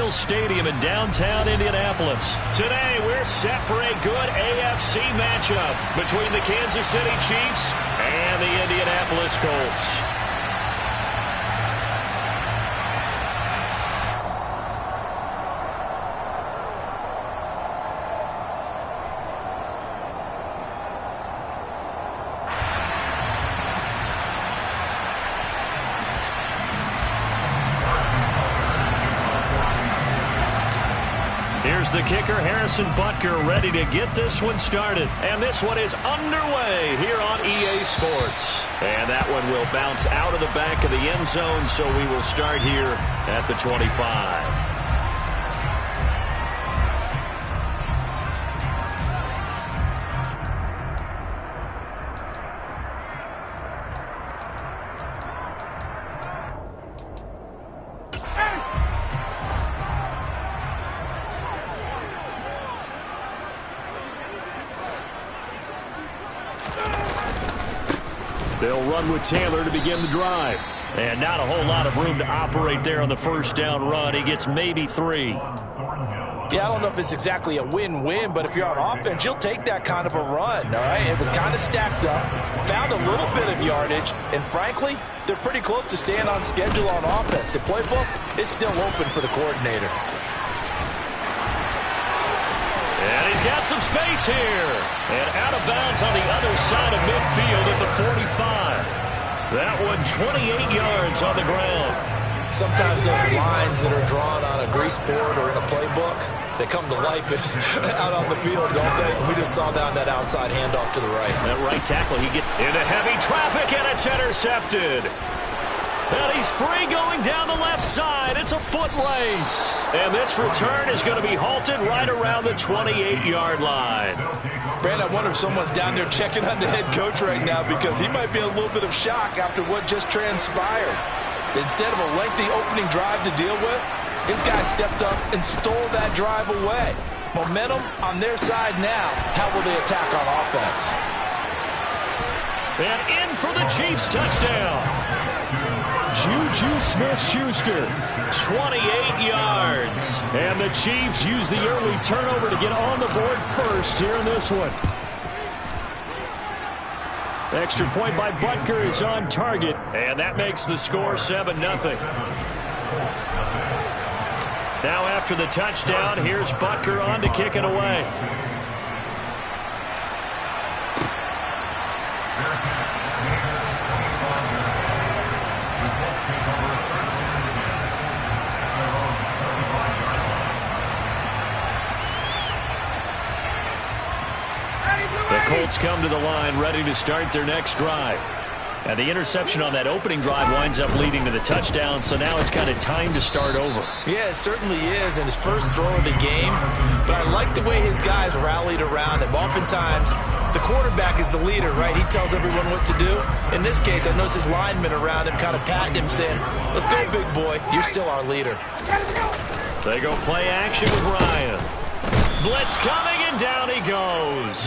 Memorial Stadium in downtown Indianapolis. Today, we're set for a good AFC matchup between the Kansas City Chiefs and the Indianapolis Colts. Here's the kicker, Harrison Butker, ready to get this one started. And this one is underway here on EA Sports. And that one will bounce out of the back of the end zone, so we will start here at the 25. They'll run with Taylor to begin the drive. And not a whole lot of room to operate there on the first down run. He gets maybe 3. Yeah, I don't know if it's exactly a win-win, but if you're on offense, you'll take that kind of a run, all right? It was kind of stacked up, found a little bit of yardage, and frankly, they're pretty close to staying on schedule on offense. The playbook is still open for the coordinator. And he's got some space here. And out of bounds on the other side of midfield at the 45. That one 28 yards on the ground. Sometimes those lines that are drawn on a grease board or in a playbook, they come to life out on the field, don't they? We just saw down that outside handoff to the right. That right tackle, he gets into heavy traffic, and it's intercepted. And he's free going down the left side. It's a foot race. And this return is going to be halted right around the 28-yard line. Brand, I wonder if someone's down there checking on the head coach right now, because he might be in a little bit of shock after what just transpired. Instead of a lengthy opening drive to deal with, his guy stepped up and stole that drive away. Momentum on their side now. How will they attack on offense? And in for the Chiefs touchdown. Juju Smith-Schuster, 28 yards. And the Chiefs use the early turnover to get on the board first here in this one. Extra point by Butker is on target, and that makes the score 7-0. Now after the touchdown, here's Butker on to kick it away. The Colts come to the line ready to start their next drive. And the interception on that opening drive winds up leading to the touchdown, so now it's kind of time to start over. Yeah, it certainly is, and his first throw of the game. But I like the way his guys rallied around him. Oftentimes, the quarterback is the leader, right? He tells everyone what to do. In this case, I noticed his linemen around him kind of patting him, saying, "Let's go, big boy. You're still our leader." They go play action with Ryan. Blitz coming, and down he goes.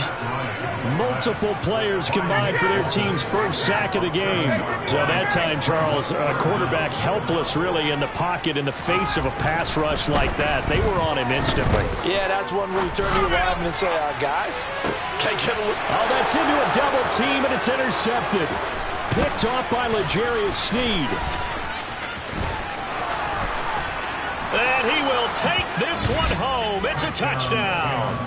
Multiple players combined for their team's first sack of the game. So that time, Charles, quarterback helpless really in the pocket in the face of a pass rush like that. They were on him instantly. Yeah, that's one where you turn to your lineman and say, guys, can I get a look? Oh, that's into a double team, and it's intercepted. Picked off by L'Jarius Sneed. And he will take this one home. It's a touchdown.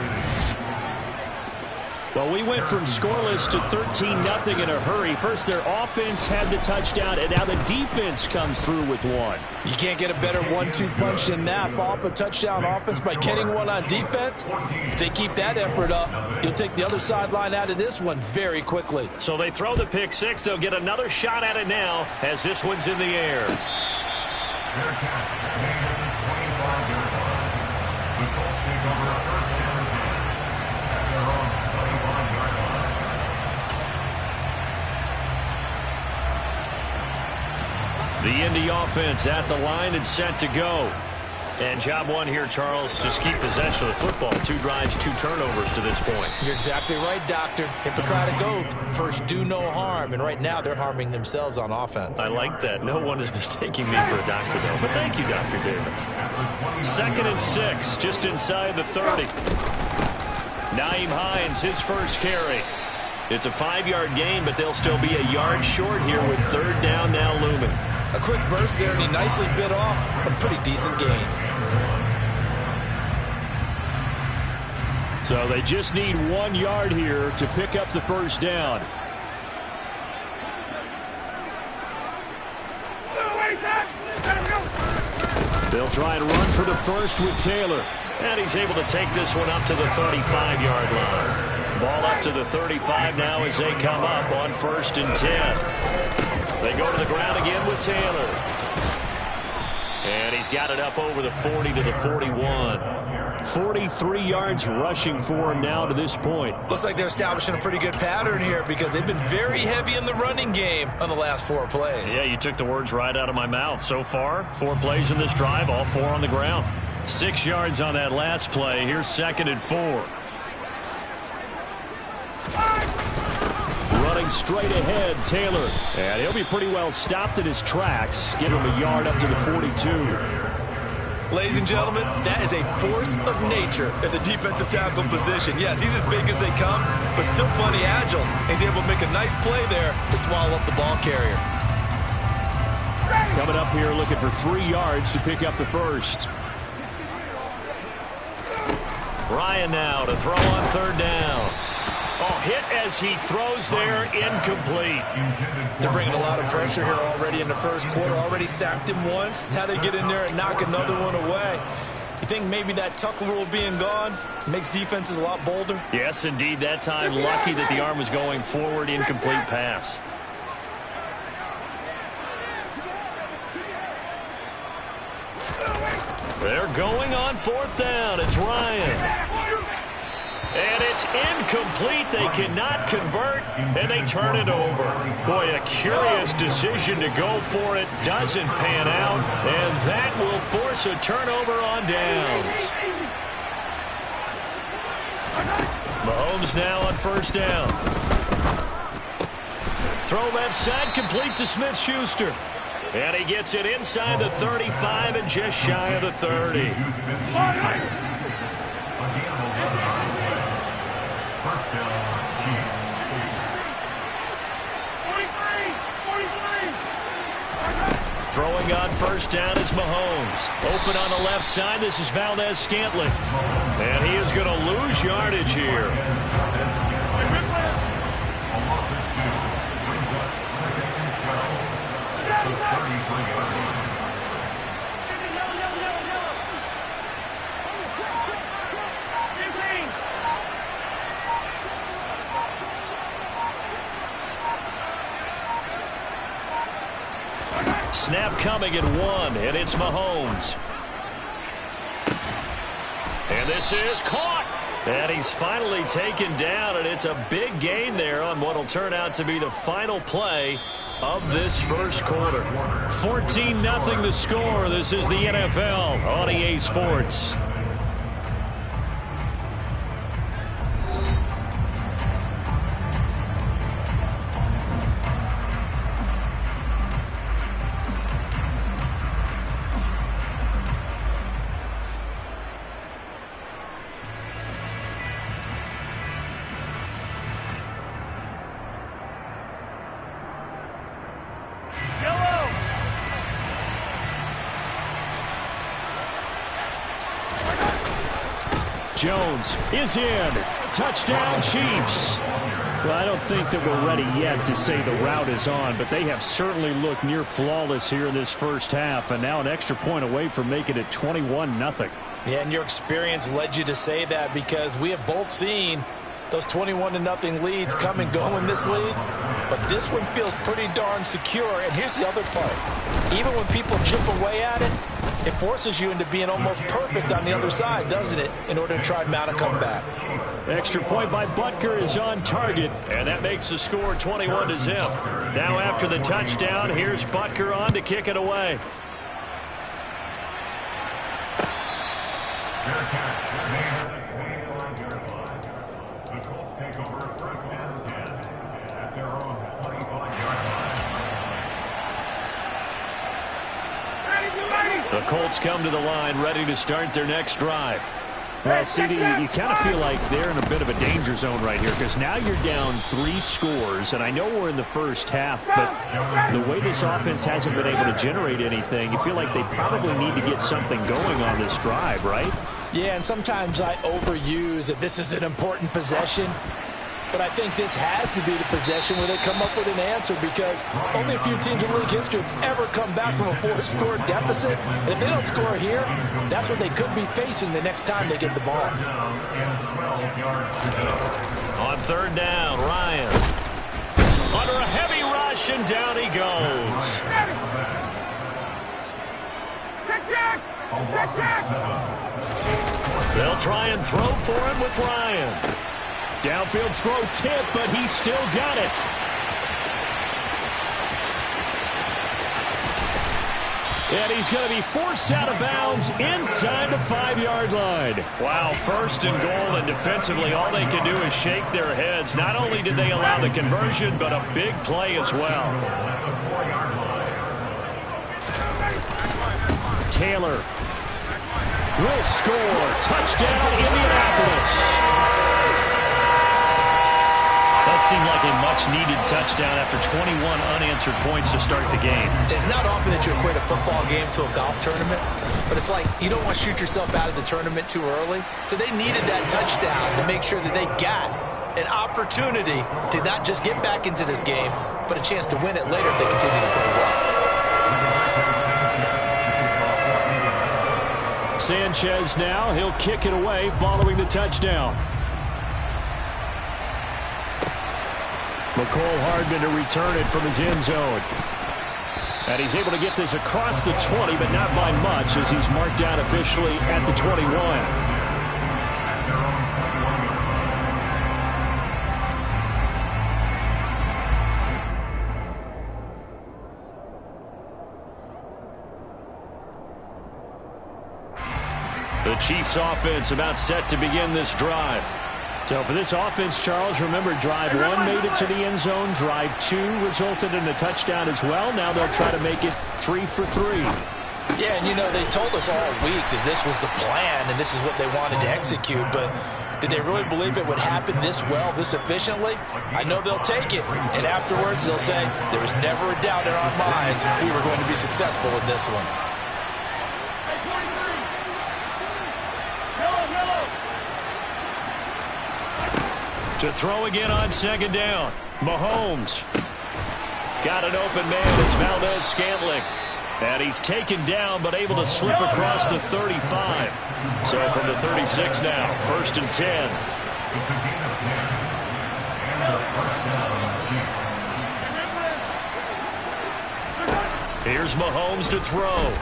Well, we went from scoreless to 13-0 in a hurry. First, their offense had the touchdown, and now the defense comes through with one. You can't get a better 1-2 punch than that. Follow up a touchdown offense by getting one on defense. If they keep that effort up, you'll take the other sideline out of this one very quickly. So they throw the pick six. They'll get another shot at it now as this one's in the air. The Indy offense at the line and set to go. And job one here, Charles, just keep possession of the football. 2 drives, 2 turnovers to this point. You're exactly right, Doctor. Hippocratic oath. First, do no harm. And right now, they're harming themselves on offense. I like that. No one is mistaking me for a doctor, though. But thank you, Dr. Davis. 2nd and 6, just inside the 30. Nyheim Hines, his first carry. It's a 5-yard gain, but they'll still be a yard short here with 3rd down now looming. A quick burst there, and he nicely bit off a pretty decent gain. So they just need 1 yard here to pick up the first down. They'll try and run for the first with Taylor. And he's able to take this one up to the 35-yard line. Ball up to the 35 now as they come up on 1st and 10. They go to the ground again with Taylor. And he's got it up over the 40 to the 41. 43 yards rushing for him now to this point. Looks like they're establishing a pretty good pattern here because they've been very heavy in the running game on the last 4 plays. Yeah, you took the words right out of my mouth. So far, 4 plays in this drive, all 4 on the ground. 6 yards on that last play. Here's 2nd and 4. Running straight ahead, Taylor. And he'll be pretty well stopped in his tracks. Give him a yard up to the 42. Ladies and gentlemen, that is a force of nature at the defensive tackle position. Yes, he's as big as they come, but still plenty agile. He's able to make a nice play there to swallow up the ball carrier. Coming up here looking for 3 yards to pick up the first. Ryan now to throw on 3rd down. Oh, hit as he throws there, incomplete. They're bringing a lot of pressure here already in the first quarter. Already sacked him once. Now they get in there and knock another one away. You think maybe that tuck rule being gone makes defenses a lot bolder? Yes, indeed. That time, lucky that the arm was going forward, incomplete pass. They're going on 4th down. It's Ryan. And it's incomplete. They cannot convert, and they turn it over. Boy, a curious decision to go for it. Doesn't pan out, and that will force a turnover on downs. Mahomes now on 1st down. Throw left side, complete to Smith-Schuster. And he gets it inside the 35 and just shy of the 30. Throwing on 1st down is Mahomes. Open on the left side. This is Valdez-Scantling. And he is going to lose yardage here. Snap coming at 1, and it's Mahomes. And this is caught. And he's finally taken down, and it's a big gain there on what will turn out to be the final play of this first quarter. 14-0 the score. This is the NFL on EA Sports. Jones is in. Touchdown, Chiefs. Well, I don't think that we're ready yet to say the route is on, but they have certainly looked near flawless here in this first half, and now an extra point away from making it 21-0. Yeah, and your experience led you to say that because we have both seen those 21-0 leads come and go in this league, but this one feels pretty darn secure. And here's the other part. Even when people chip away at it, it forces you into being almost perfect on the other side, doesn't it, in order to try and mount a comeback. Extra point by Butker is on target, and that makes the score 21-0. Now after the touchdown, here's Butker on to kick it away. The Colts come to the line, ready to start their next drive. Well, CD, you kind of feel like they're in a bit of a danger zone right here because now you're down 3 scores, and I know we're in the first half, but the way this offense hasn't been able to generate anything, you feel like they probably need to get something going on this drive, right? Yeah, and sometimes I overuse that this is an important possession. But I think this has to be the possession where they come up with an answer because only a few teams in league history have ever come back from a 4-score deficit. And if they don't score here, that's what they could be facing the next time they get the ball. On 3rd down, Ryan. Under a heavy rush, and down he goes. They'll try and throw for him with Ryan. Downfield throw tip, but he still got it. And he's going to be forced out of bounds inside the 5-yard line. Wow, 1st and goal, and defensively all they can do is shake their heads. Not only did they allow the conversion, but a big play as well. Taylor will score. Touchdown, Indianapolis. That seemed like a much-needed touchdown after 21 unanswered points to start the game. It's not often that you equate a football game to a golf tournament, but it's like you don't want to shoot yourself out of the tournament too early. So they needed that touchdown to make sure that they got an opportunity to not just get back into this game, but a chance to win it later if they continue to play well. Sanchez now, he'll kick it away following the touchdown. McCole Hardman to return it from his end zone. And he's able to get this across the 20, but not by much as he's marked down officially at the 21. The Chiefs offense about set to begin this drive. So for this offense, Charles, remember drive 1 made it to the end zone. Drive 2 resulted in a touchdown as well. Now they'll try to make it 3 for 3. Yeah, and you know, they told us all week that this was the plan and this is what they wanted to execute. But did they really believe it would happen this well, this efficiently? I know they'll take it. And afterwards they'll say, there was never a doubt in our minds we were going to be successful in this one. To throw again on 2nd down. Mahomes. Got an open man. It's Valdez-Scantling. And he's taken down but able to slip across the 35. So from the 36 now, 1st and 10. Here's Mahomes to throw.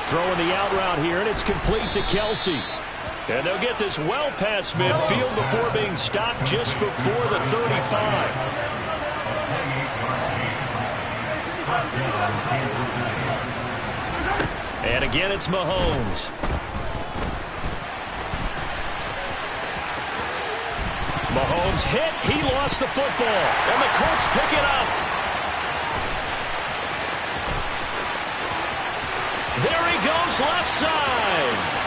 Throwing the out route here, and it's complete to Kelsey. And they'll get this well past midfield before being stopped just before the 35. And again, it's Mahomes. Mahomes hit. He lost the football. And the Colts pick it up. There he goes left side.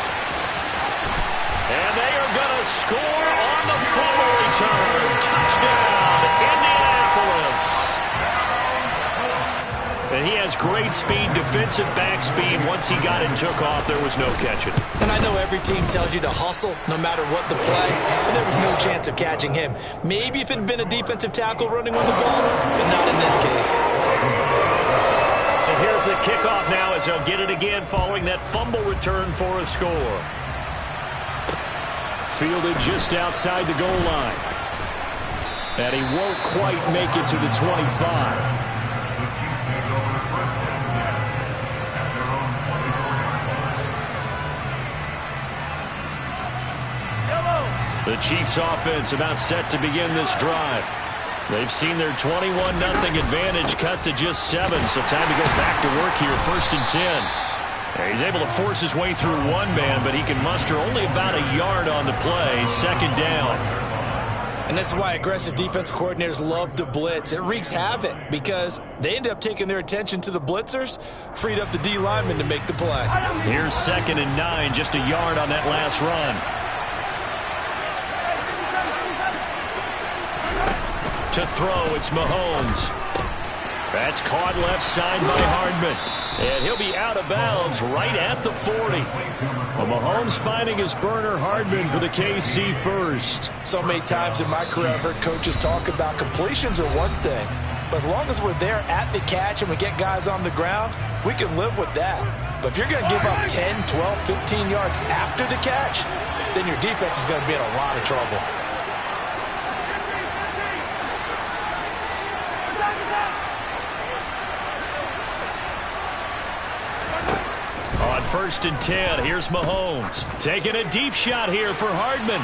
And they are going to score on the fumble return. Touchdown, Indianapolis. And he has great speed, defensive back speed. Once he got and took off, there was no catching. And I know every team tells you to hustle no matter what the play, but there was no chance of catching him. Maybe if it had been a defensive tackle running on the ball, but not in this case. So here's the kickoff now as they'll get it again following that fumble return for a score. Fielded just outside the goal line. And he won't quite make it to the 25. The Chiefs offense about set to begin this drive. They've seen their 21-0 advantage cut to just 7, so time to go back to work here, 1st and 10. And he's able to force his way through one man, but he can muster only about a yard on the play. Second down. And this is why aggressive defense coordinators love to blitz. It wreaks havoc because they end up taking their attention to the blitzers, freed up the D lineman to make the play. Here's 2nd and 9, just a yard on that last run. To throw, it's Mahomes. That's caught left side by Hardman. And he'll be out of bounds right at the 40. Well, Mahomes finding his burner, Hardman for the KC first. So many times in my career I've heard coaches talk about completions are one thing, but as long as we're there at the catch and we get guys on the ground, we can live with that. But if you're going to give up 10, 12, 15 yards after the catch, then your defense is going to be in a lot of trouble. On 1st and 10, here's Mahomes. Taking a deep shot here for Hardman.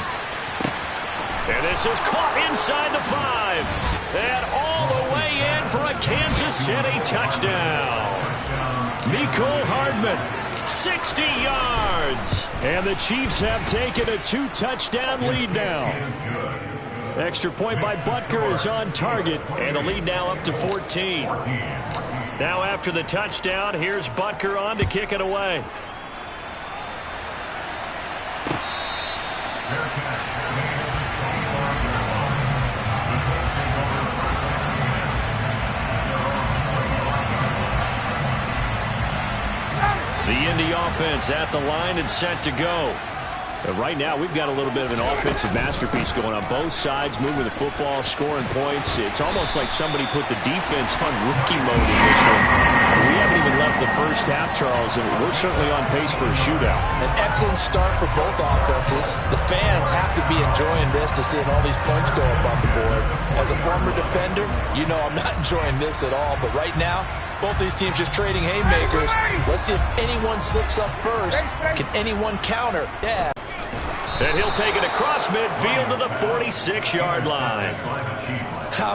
And this is caught inside the 5. And all the way in for a Kansas City touchdown. Mecole Hardman, 60 yards. And the Chiefs have taken a 2-touchdown lead now. Extra point by Butker is on target. And the lead now up to 14. Now after the touchdown, here's Butker on to kick it away. The Indy offense at the line and set to go. Right now, we've got a little bit of an offensive masterpiece going on both sides, moving the football, scoring points. It's almost like somebody put the defense on rookie mode in this one. We haven't even left the first half, Charles, and we're certainly on pace for a shootout. An excellent start for both offenses. The fans have to be enjoying this to seeing all these points go up on the board. As a former defender, you know I'm not enjoying this at all, but right now, both these teams just trading haymakers. Let's see if anyone slips up first. Can anyone counter? Yeah. And he'll take it across midfield to the 46-yard line.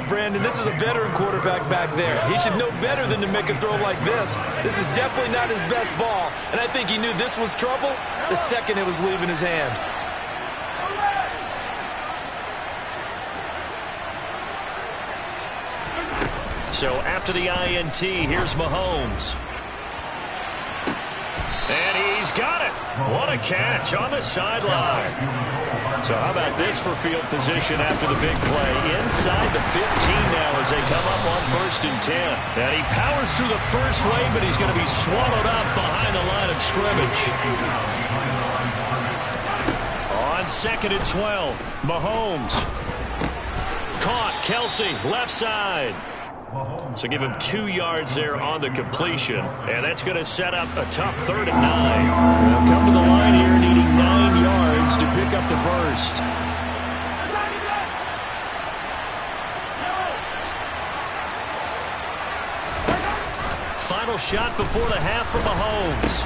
Brandon, this is a veteran quarterback back there. He should know better than to make a throw like this. This is definitely not his best ball, and I think he knew this was trouble the second it was leaving his hand. So after the INT, here's Mahomes. And he's got it. What a catch on the sideline. So how about this for field position after the big play? Inside the 15 now as they come up on 1st and 10. And he powers through the first wave, but he's going to be swallowed up behind the line of scrimmage. On 2nd and 12, Mahomes. Caught, Kelsey, left side. So give him 2 yards there on the completion. And that's going to set up a tough 3rd and 9. They'll come to the line here needing 9 yards to pick up the first. Final shot before the half for Mahomes.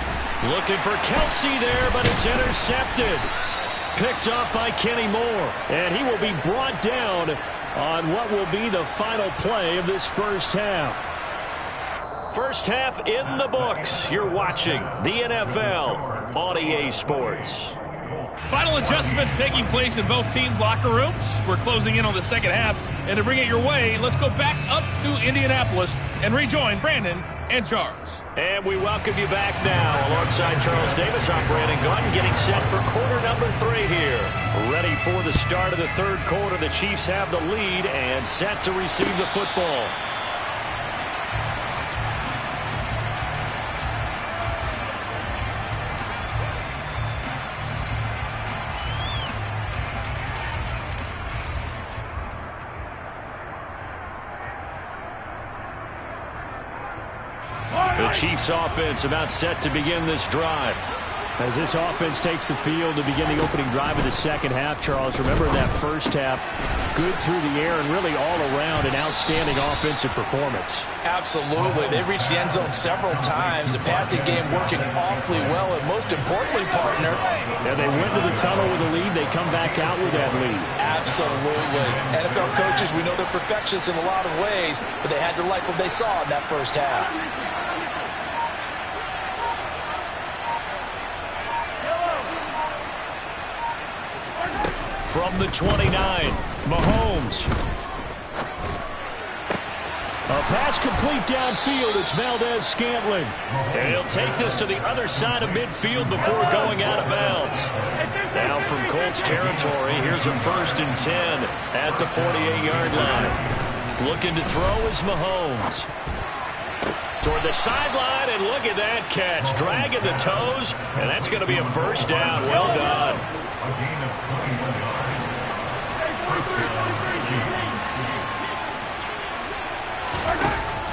Looking for Kelsey there, but it's intercepted. Picked off by Kenny Moore. And he will be brought down on what will be the final play of this first half. First half in the books. You're watching the NFL on EA Sports. Final adjustments taking place in both teams' locker rooms. We're closing in on the second half. And to bring it your way, let's go back up to Indianapolis and rejoin Brandon and Charles. And we welcome you back now. Alongside Charles Davis, I'm Brandon Gaudin, getting set for quarter number 3 here. Ready for the start of the 3rd quarter. The Chiefs have the lead and set to receive the football. The Chiefs offense about set to begin this drive. As this offense takes the field to begin the opening drive of the second half, Charles, remember in that first half, good through the air and really all around an outstanding offensive performance. Absolutely. They reached the end zone several times. The passing game working awfully well, and most importantly, partner. And they went to the tunnel with a lead. They come back out with that lead. Absolutely. NFL coaches, we know they're perfectionists in a lot of ways, but they had to like what they saw in that first half. From the 29, Mahomes. A pass complete downfield. It's Valdez-Scantling. And he'll take this to the other side of midfield before going out of bounds. Now from Colts territory, here's a 1st and 10 at the 48-yard line. Looking to throw is Mahomes. Toward the sideline, and look at that catch. Dragging the toes, and that's going to be a 1st down. Well done.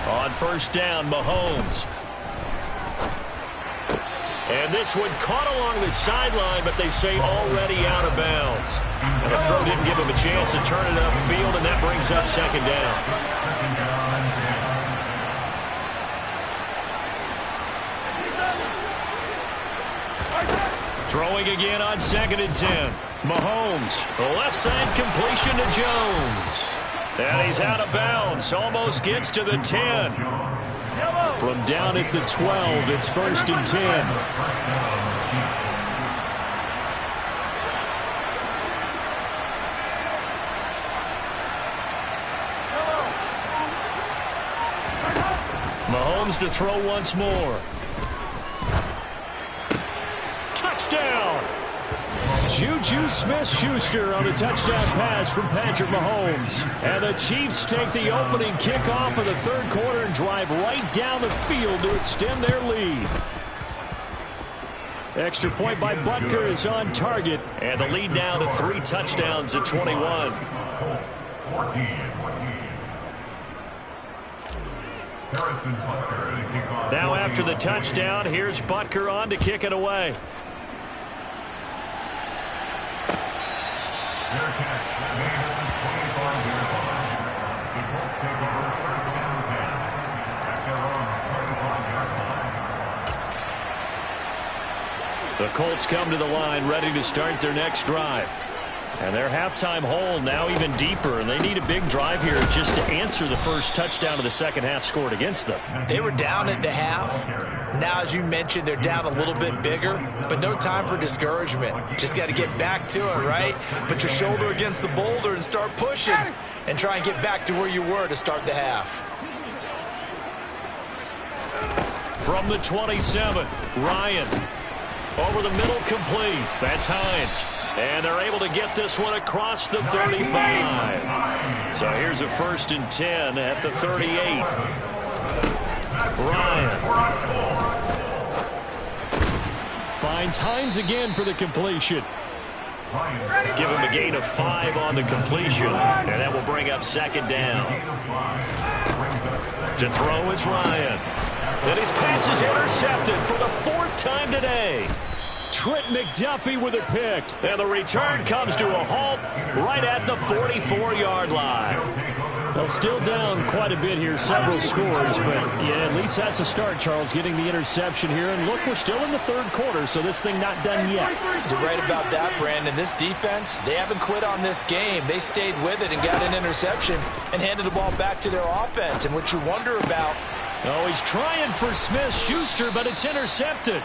On 1st down, Mahomes. And this one caught along the sideline, but they say already out of bounds. And the throw didn't give him a chance to turn it upfield, and that brings up 2nd down. Throwing again on 2nd and 10. Mahomes, the left side completion to Jones. And he's out of bounds, almost gets to the 10. From down at the 12, it's 1st and 10. Mahomes to throw once more. Touchdown! Juju Smith-Schuster on the touchdown pass from Patrick Mahomes. And the Chiefs take the opening kickoff of the 3rd quarter and drive right down the field to extend their lead. Extra point by Butker is on target. And the lead now to 3 touchdowns at 21. Now after the touchdown, here's Butker on to kick it away. The Colts come to the line ready to start their next drive. And their halftime hole now even deeper, and they need a big drive here just to answer the first touchdown of the second half scored against them. They were down at the half. Now, as you mentioned, they're down a little bit bigger, but no time for discouragement. Just got to get back to it, right? Put your shoulder against the boulder and start pushing and try and get back to where you were to start the half. From the 27, Ryan. Over the middle, complete. That's Hines. And they're able to get this one across the 35. So here's a 1st and 10 at the 38. Ryan finds Hines again for the completion. Give him a gain of 5 on the completion, and that will bring up 2nd down. To throw is Ryan. And his pass is intercepted for the 4th time today. Trent McDuffie with a pick. And the return comes to a halt right at the 44-yard line. Well, still down quite a bit here, several scores, but yeah, at least that's a start, Charles, getting the interception here. And look, we're still in the 3rd quarter, so this thing not done yet. You're right about that, Brandon. This defense, they haven't quit on this game. They stayed with it and got an interception and handed the ball back to their offense. And what you wonder about, oh, he's trying for Smith-Schuster, but it's intercepted.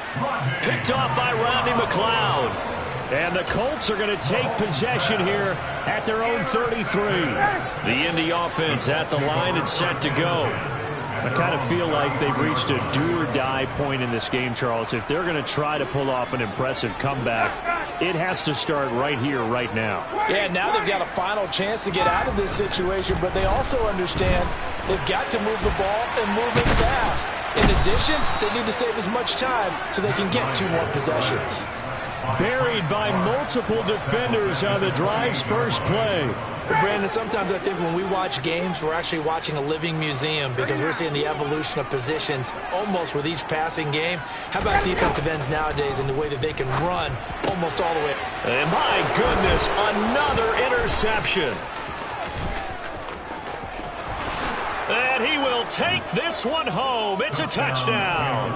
Picked off by Rodney McLeod. And the Colts are going to take possession here at their own 33. The Indy offense at the line and set to go. I kind of feel like they've reached a do-or-die point in this game, Charles. If they're going to try to pull off an impressive comeback, it has to start right here, right now. Yeah, now they've got a final chance to get out of this situation, but they also understand they've got to move the ball and move it fast. In addition, they need to save as much time so they can get 2 more possessions. Buried by multiple defenders on the drive's first play. Brandon, sometimes I think when we watch games, we're actually watching a living museum because we're seeing the evolution of positions almost with each passing game. How about defensive ends nowadays and the way that they can run almost all the way? And my goodness, another interception. And he will take this one home. It's a touchdown.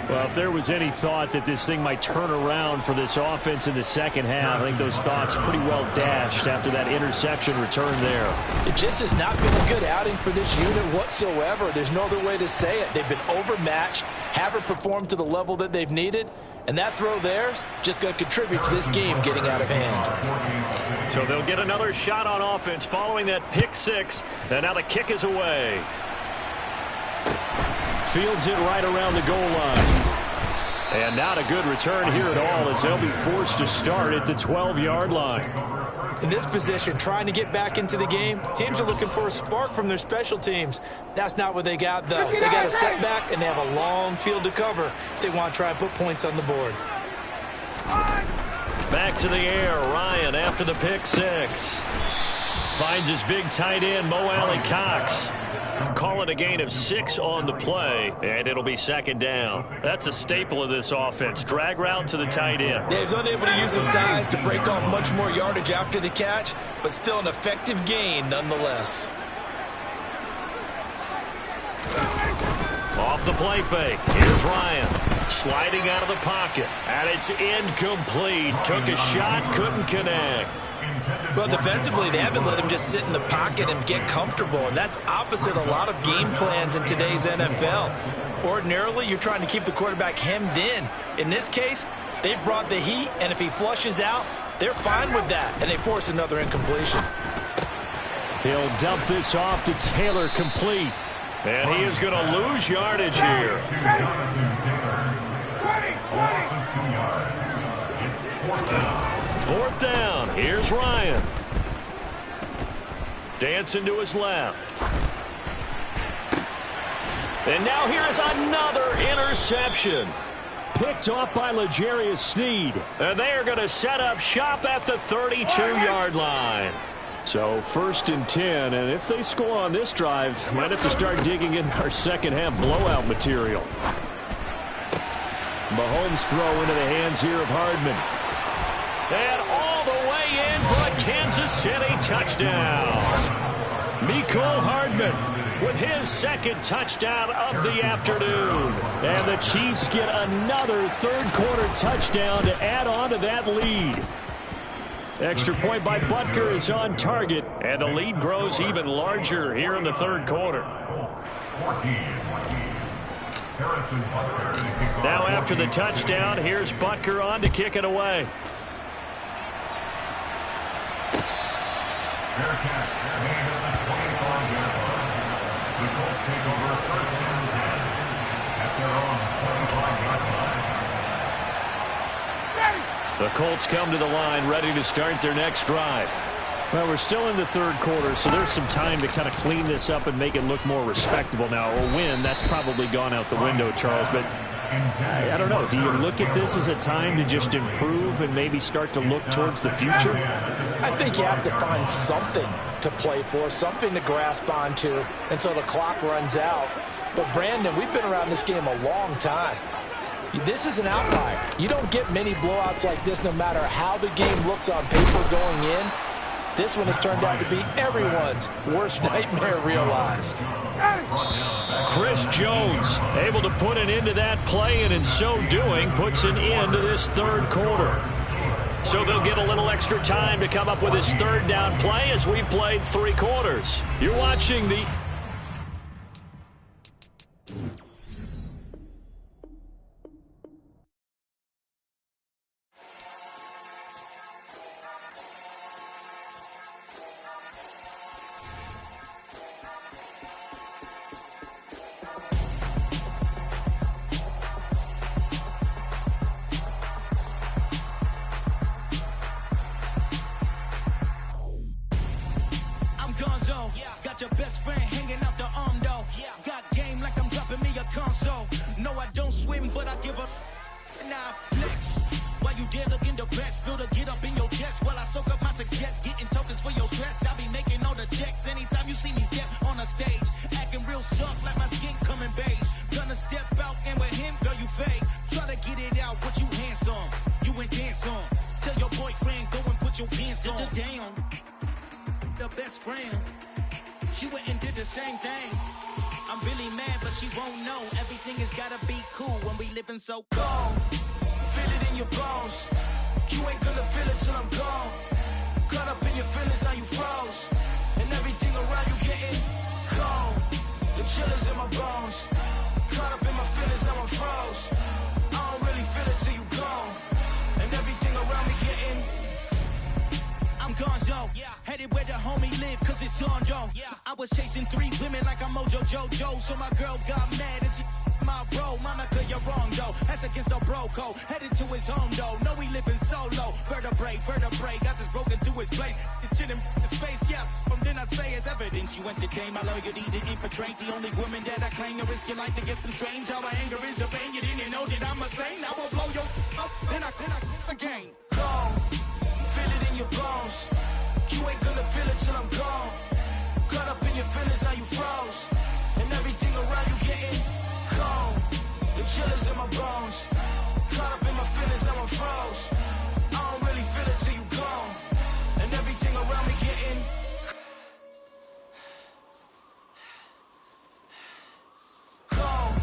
Well, if there was any thought that this thing might turn around for this offense in the second half, I think those thoughts pretty well dashed after that interception return there. It just has not been a good outing for this unit whatsoever. There's no other way to say it. They've been overmatched, haven't performed to the level that they've needed, and that throw there is just going to contribute to this game getting out of hand. So they'll get another shot on offense following that pick six. And now the kick is away. Fields it right around the goal line. And not a good return here at all as they'll be forced to start at the 12-yard line. In this position, trying to get back into the game, teams are looking for a spark from their special teams. That's not what they got, though. They got a setback, and they have a long field to cover if they want to try and put points on the board. Back to the air, Ryan after the pick six. Finds his big tight end, Mo Alley-Cox. Call it a gain of 6 on the play, and it'll be second down. That's a staple of this offense. Drag route to the tight end. Dave's unable to use his size to break off much more yardage after the catch, but still an effective gain nonetheless. Off the play fake. Here's Ryan. Sliding out of the pocket. And it's incomplete. Took a shot, couldn't connect. Well, defensively, they haven't let him just sit in the pocket and get comfortable, and that's opposite a lot of game plans in today's NFL. Ordinarily, you're trying to keep the quarterback hemmed in. In this case, they've brought the heat, and if he flushes out, they're fine with that, and they force another incompletion. He'll dump this off to Taylor, complete. And he is going to lose yardage here. Fourth down. Here's Ryan. Dancing to his left. And now here is another interception. Picked off by L'Jarius Sneed. And they are going to set up shop at the 32-yard line. So 1st and 10, and if they score on this drive, might have to start digging in our second half blowout material. Mahomes throw into the hands here of Hardman. And all the way in for a Kansas City touchdown. Mecole Hardman with his second touchdown of the afternoon. And the Chiefs get another third-quarter touchdown to add on to that lead. Extra point by Butker is on target, and the lead grows even larger here in the third quarter. Now after the touchdown, here's Butker on to kick it away. The Colts come to the line ready to start their next drive. Well, we're still in the third quarter, so there's some time to kind of clean this up and make it look more respectable now. A win, that's probably gone out the window, Charles, but I don't know. Do you look at this as a time to just improve and maybe start to look towards the future? I think you have to find something to play for, something to grasp onto until the clock runs out. But, Brandon, we've been around this game a long time. This is an outlier. You don't get many blowouts like this no matter how the game looks on paper going in. This one has turned out to be everyone's worst nightmare realized. Chris Jones able to put an end to that play, and in so doing puts an end to this third quarter. So they'll get a little extra time to come up with his third down play as we've played 3 quarters. You're watching the... Your best friend hanging out the arm though. Got game like I'm dropping me a console. No, I don't swim, but I give up. Now I flex. While you there looking depressed, feel the get up in your chest while I soak up my success. Getting tokens for your stress. I be making all the checks anytime you see me step on a stage. Acting real soft like my skin coming beige. Gonna step out and with him, girl, you fake. Try to get it out, but you handsome. You ain't dance on. Tell your boyfriend, go and put your pants on. Down. The best friend. She went and did the same thing. I'm really mad, but she won't know. Everything has gotta be cool when we living so cold. Feel it in your bones. You ain't gonna feel it till I'm gone. Caught up in your feelings, now you froze. And everything around you getting cold. The chillers in my bones. Caught up in my feelings, now I'm froze. I don't really feel it till you gone. And everything around me getting, I'm gone. I was chasing 3 women like I'm Mojo Jojo, so my girl got mad and she my bro. Monica, you're wrong though. That's against a bro code. Headed to his home though. No, we living solo. Vertebrae. Got this broken to his place. This shit in his face, yeah. From then I say it's evidence you entertain my loyalty to infiltrate. The only woman that I claim to risk your life to get some strange. How my anger is a pain. You didn't know that I'm a saint. I will blow your up. Then I again. Gone. Feel it in your bones. You ain't gonna feel it till I'm gone. Caught up in your feelings, now you froze. And everything around you getting cold. The chillers in my bones. Caught up in my feelings, now I'm froze. I don't really feel it till you gone. And everything around me getting cold.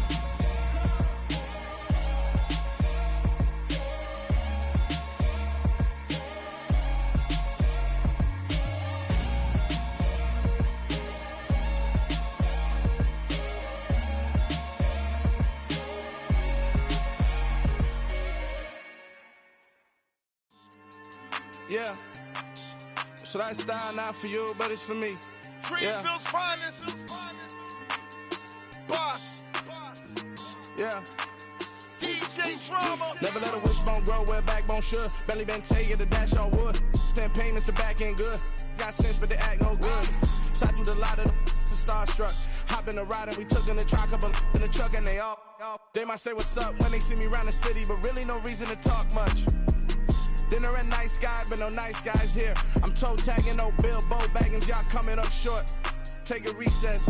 Yeah, it's lifestyle not for you, but it's for me. Greenfield's finest. Boss. Yeah. DJ Drama. Never let a wishbone grow where a backbone should. Belly been taking the dash on wood. 10 payments, the back end good. Got sense, but they act no good. So I do the lot of the starstruck. Hop in the ride and we took in the truck, couple in the truck, and they all. They might say what's up when they see me around the city, but really no reason to talk much. Dinner and nice guy, but no nice guys here. I'm toe tagging, no Bilbo bagging, y'all coming up short. Take a recess.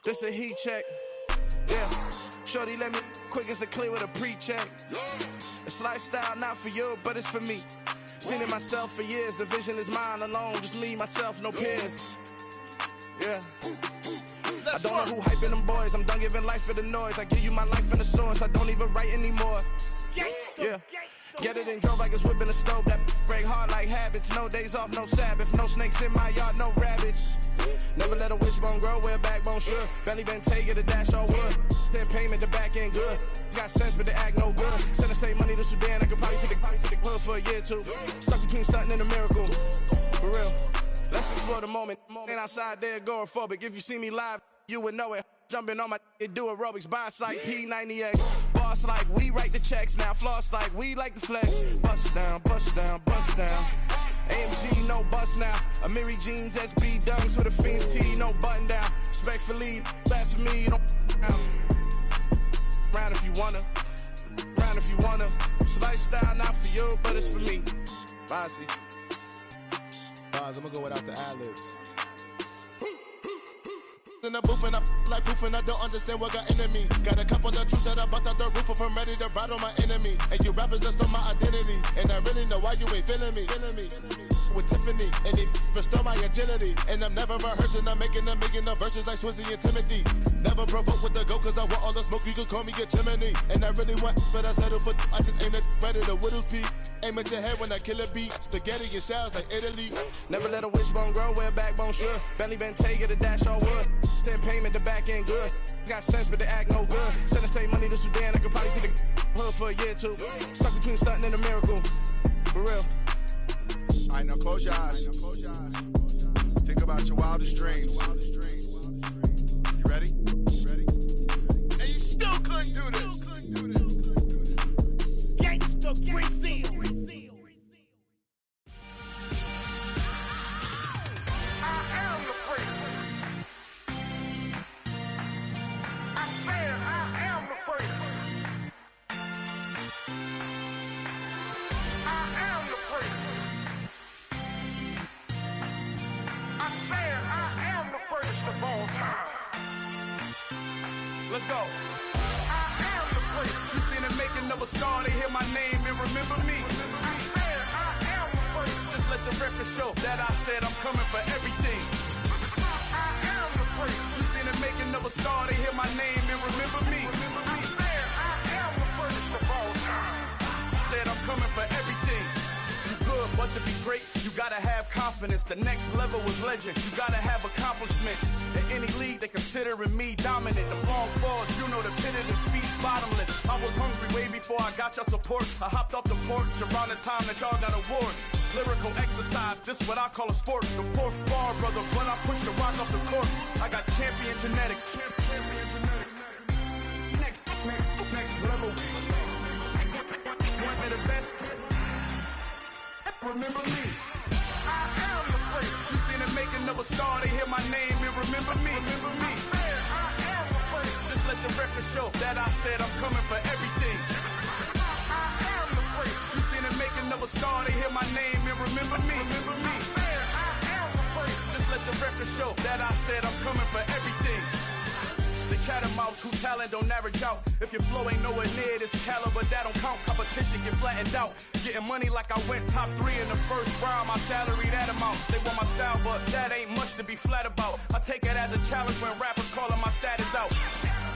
This a heat check. Yeah. Shorty let me quick as a clear with a pre-check. It's lifestyle not for you, but it's for me. Seen it myself for years. The vision is mine alone. Just me, myself, no peers. Yeah. I don't know who hyping them boys. I'm done giving life for the noise. I give you my life in the source. I don't even write anymore. Yeah. Get it and drove like it's whipping a stove. That break hard like habits. No days off, no Sabbath. No snakes in my yard, no rabbits. Never let a wishbone grow where a backbone should. Belly been taking the dash all wood. 10 payment, the back end good. Got sense, but they act no good. Send the same money to Sudan. I could probably take the hood for a year or two. Stuck between stunting and a miracle. For real. Let's explore the moment. Ain't outside there agoraphobic. If you see me live, you would know it. Jumping on my do aerobics, boss like P90X. Boss like we write the checks now. Floss like we like the flex. Bust down, bust down, bust down. AMG, no bust now. Amiri jeans, SB dunks with a Fiends T, no button down. Respectfully, best for me, you don't round if you wanna. Round if you wanna. It's lifestyle not for you, but it's for me. Bossy. Boss, I'm gonna go without the ad-libs. In the booth and I like proof and I don't understand what got into me. Got a couple of troops that I bust out the roof if I'm ready to ride on my enemy. And you rappers just stole my identity, and I really know why you ain't feeling me. With Tiffany, and they restore my agility. And I'm never rehearsing, I'm making $1 million verses like Swizzy and Timothy. Never provoke with the go, cause I want all the smoke, you can call me a chimney. And I really want, but I settle for, I just aim at ready to Whittles Peak. Aim at your head when I kill a beat. Spaghetti and shells like Italy. Never let a wishbone grow where a backbone should. Belly been taking the dash all wood. 10 payment, the back end good. Got sense, but they act no good. Send the same money to Sudan, I could probably take the hood for a year or two. Stuck between stunting and a miracle. For real. Alright, now close your eyes. Think about your wildest dreams. You ready? And you still couldn't do this. Gangsta Brazil. Let's go. I am the prince. You seen the making of a star, they hear my name and remember me. I am the prince. Just let the record show that I said I'm coming for everything. I am the prince. You seen the making of a star, they hear my name and remember me. I am the prince of all time. Said I'm coming for everything. Good, but to be great, you gotta have confidence. The next level was legend. You gotta have accomplishments. In any league, they considering me dominant. The long falls, you know the pit of defeat, bottomless. I was hungry way before I got your support. I hopped off the porch around the time that y'all got awards. Lyrical exercise, this what I call a sport. The fourth bar, brother, when I push the rock off the court. I got champion genetics. Champion genetics. Next level. One of the best. Remember me. I am the place. You seen the making of a star, they hear my name and remember me. Remember me. I am the place. Just let the record show that I said I'm coming for everything. I am the place. You seen the making of a star, they hear my name and remember me. Remember me. I am the place. Just let the record show that I said I'm coming for everything. The catamounts who talent don't average out. If your flow ain't nowhere near this caliber, that don't count. Competition get flattened out. Getting money like I went top 3 in the first round. My salary that amount. They want my style, but that ain't much to be flat about. I take it as a challenge when rappers calling my status out.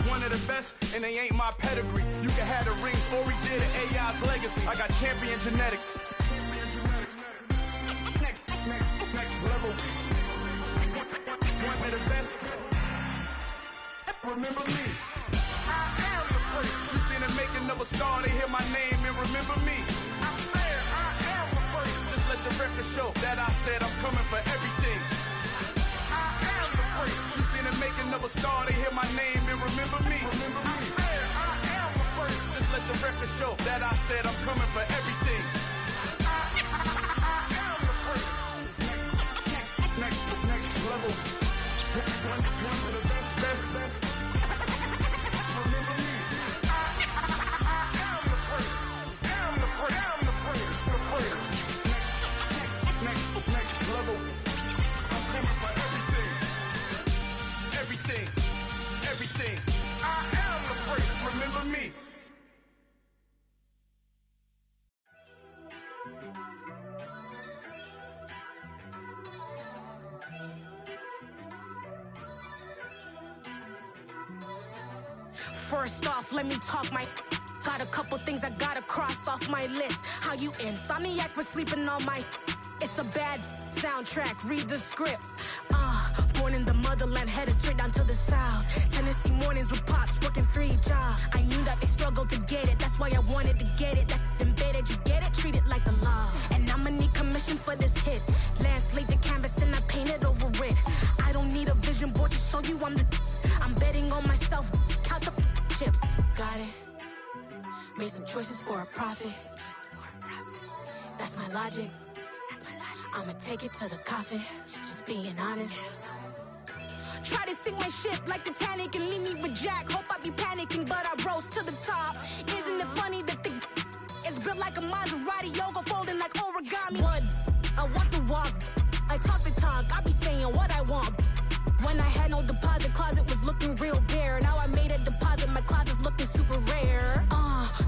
One of the best, and they ain't my pedigree. You can have the rings, or we did it, AI's legacy. I got champion genetics. Next level. One of the best. Remember me. I am the place. You seen the making of a star, they hear my name and remember me. I am the place. Just let the record show that I said I'm coming for everything. I am the place. You seen the making of a star, they hear my name and remember me. Remember me. I am the place. Just let the record show that I said I'm coming for everything. I am the place. Next level. One of the best. Remember me. I am the place. Am the place. Next level. I'm coming for everything. I am the place. Remember me. First off, let me talk my. Got a couple things I gotta cross off my list. How you insomniac for sleeping on my. It's a bad soundtrack, read the script. Born in the motherland, headed straight down to the south. Tennessee mornings with pops, working 3 jobs. I knew that they struggled to get it, that's why I wanted to get it. That embedded, you get it, treat it like the law. And I'ma need commission for this hit. Lance laid the canvas and I painted over it. I don't need a vision board to show you I'm betting on myself, count the chips. Got it. Made some choices for a profit. That's my logic. I'ma take it to the coffin, just being honest. Try to sink my ship like Titanic and leave me with Jack. Hope I be panicking, but I rose to the top. Isn't it funny that the is built like a Maserati, yoga folding like origami? What? I walk the walk, I talk the talk, I be saying what I want. When I had no deposit, closet was looking real bare. Now I made a deposit, my closet's looking super rare.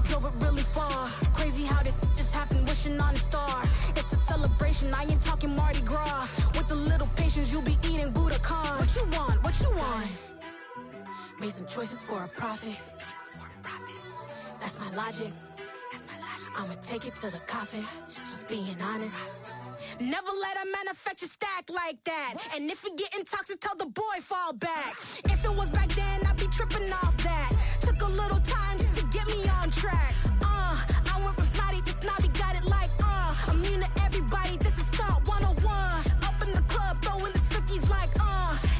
Drove it really far. Crazy how did just happen, wishing on a star. It's a celebration, I ain't talking Mardi Gras. With a little patience, you'll be eating Budokan. What you want? Made some choices for a profit. That's my logic. I'ma take it to the coffin, just being honest. Never let a manufacture stack like that. And if we getting toxic, tell the boy fall back. If it was back then, I'd be tripping off that. Took a little time just to get me on track. I went from snotty to snobby, got it like immune to everybody, this is stunt 101. Up in the club, throwing the cookies like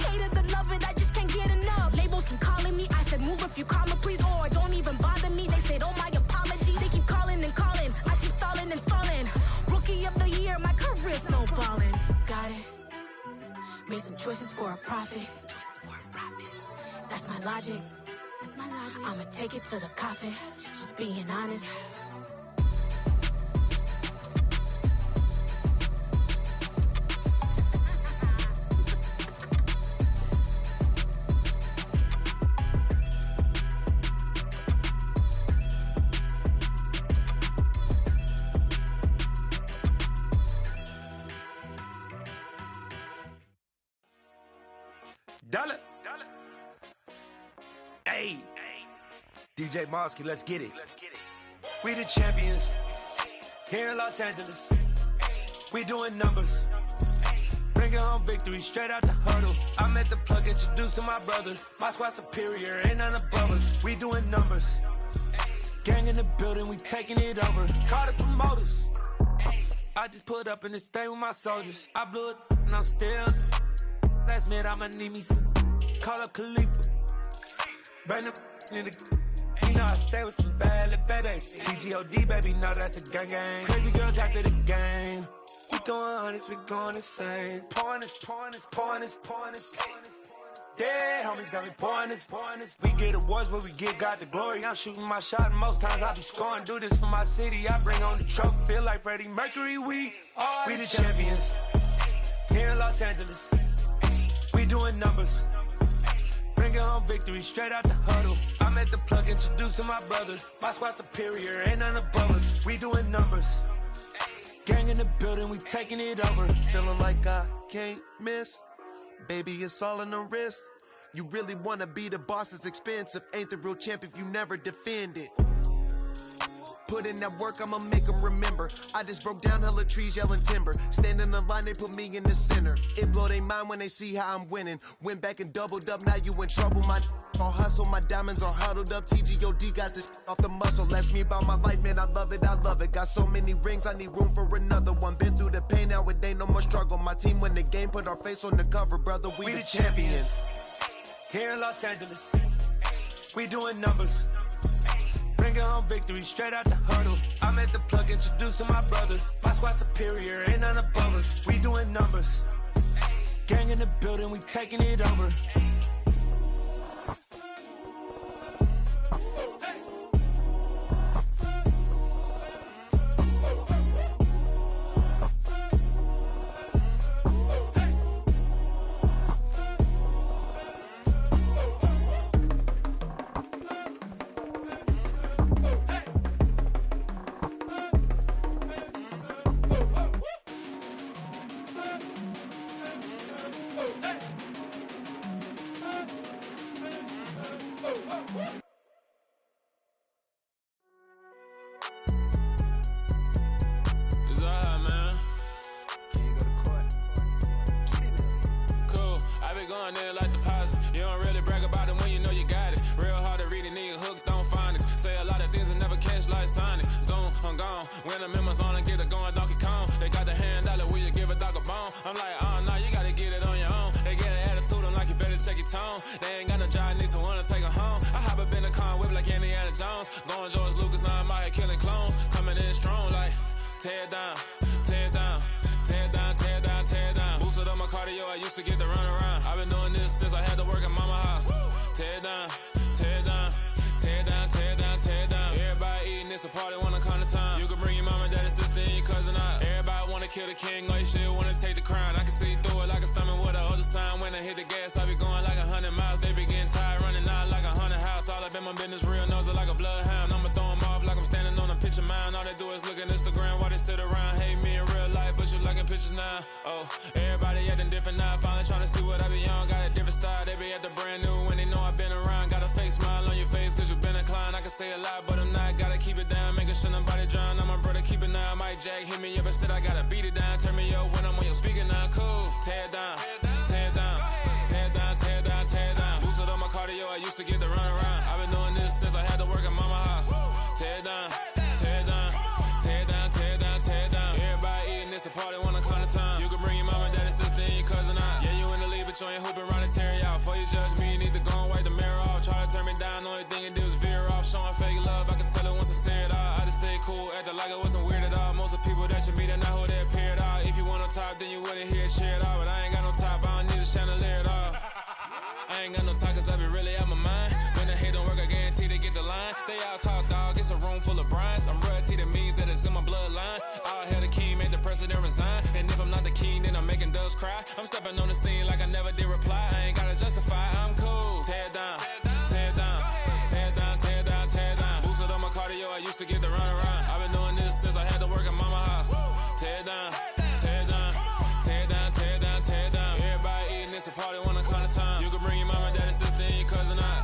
hate it or love it, I just can't get enough. Labels keep calling me, I said move if you call me please, or don't even bother me. They said oh my apologies, they keep calling and calling, I keep stalling and stalling. Rookie of the year, my career snowballing. Got it. Made some choices for a profit. That's my logic. I'ma take it to the coffin, just being honest. Dollar. Hey, DJ Mosky, let's get it. We the champions here in Los Angeles. We doing numbers. Bringing home victory straight out the huddle. I met the plug, introduced to my brother. My squad superior, ain't none above us. We doing numbers. Gang in the building, we taking it over. Call the promoters. I just put up in this thing with my soldiers. I blew it and I'm still. Last minute I'ma need me some. Call up Khalifa. Bring the in the. You know I stay with some bad little babies. TGOD, baby, know that's a gang gang. Crazy girls after the game. We throwing hundreds, we going insane. Pouring this. Yeah, homies got me pouring this. We get awards where we get God the glory. I'm shooting my shot and most times I be scoring. Do this for my city, I bring on the trophy. Feel like Freddie Mercury, we the champions. Here in Los Angeles, we doing numbers. Bringing home victory straight out the huddle. I'm at the plug, introduced to my brothers. My squad superior, ain't none above us. We doing numbers. Gang in the building, we taking it over. Feeling like I can't miss. Baby, it's all in the wrist. You really wanna be the boss, it's expensive. Ain't the real champ if you never defend it. Put in that work, I'ma make them remember. I just broke down hella trees, yelling timber. Stand in the line, they put me in the center. It blow their mind when they see how I'm winning. Went back and doubled up, now you in trouble. My all hustle, my diamonds are huddled up. TGOD got this off the muscle. Ask me about my life, man, I love it. Got so many rings, I need room for another one. Been through the pain, now it ain't no more struggle. My team win the game, put our face on the cover, brother. We the champions. Here in Los Angeles, we doing numbers. Bringing home victory straight out the huddle. I'm at the plug, introduced to my brothers. My squad superior, ain't none above us. We doing numbers. Gang in the building, we taking it over. I'm stepping on the scene like I never did reply. I ain't gotta justify, I'm cool. Tear down, tear down, tear down, tear down, tear down. Boosted on my cardio, I used to get the run around. I've been doing this since I had to work at mama house. Tear down, tear down, tear down, tear down, tear down. Everybody eating, it's a party, one o'clock of time. You can bring your mama, daddy, sister, and your cousin out.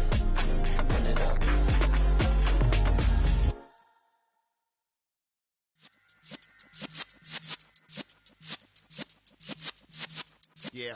Yeah.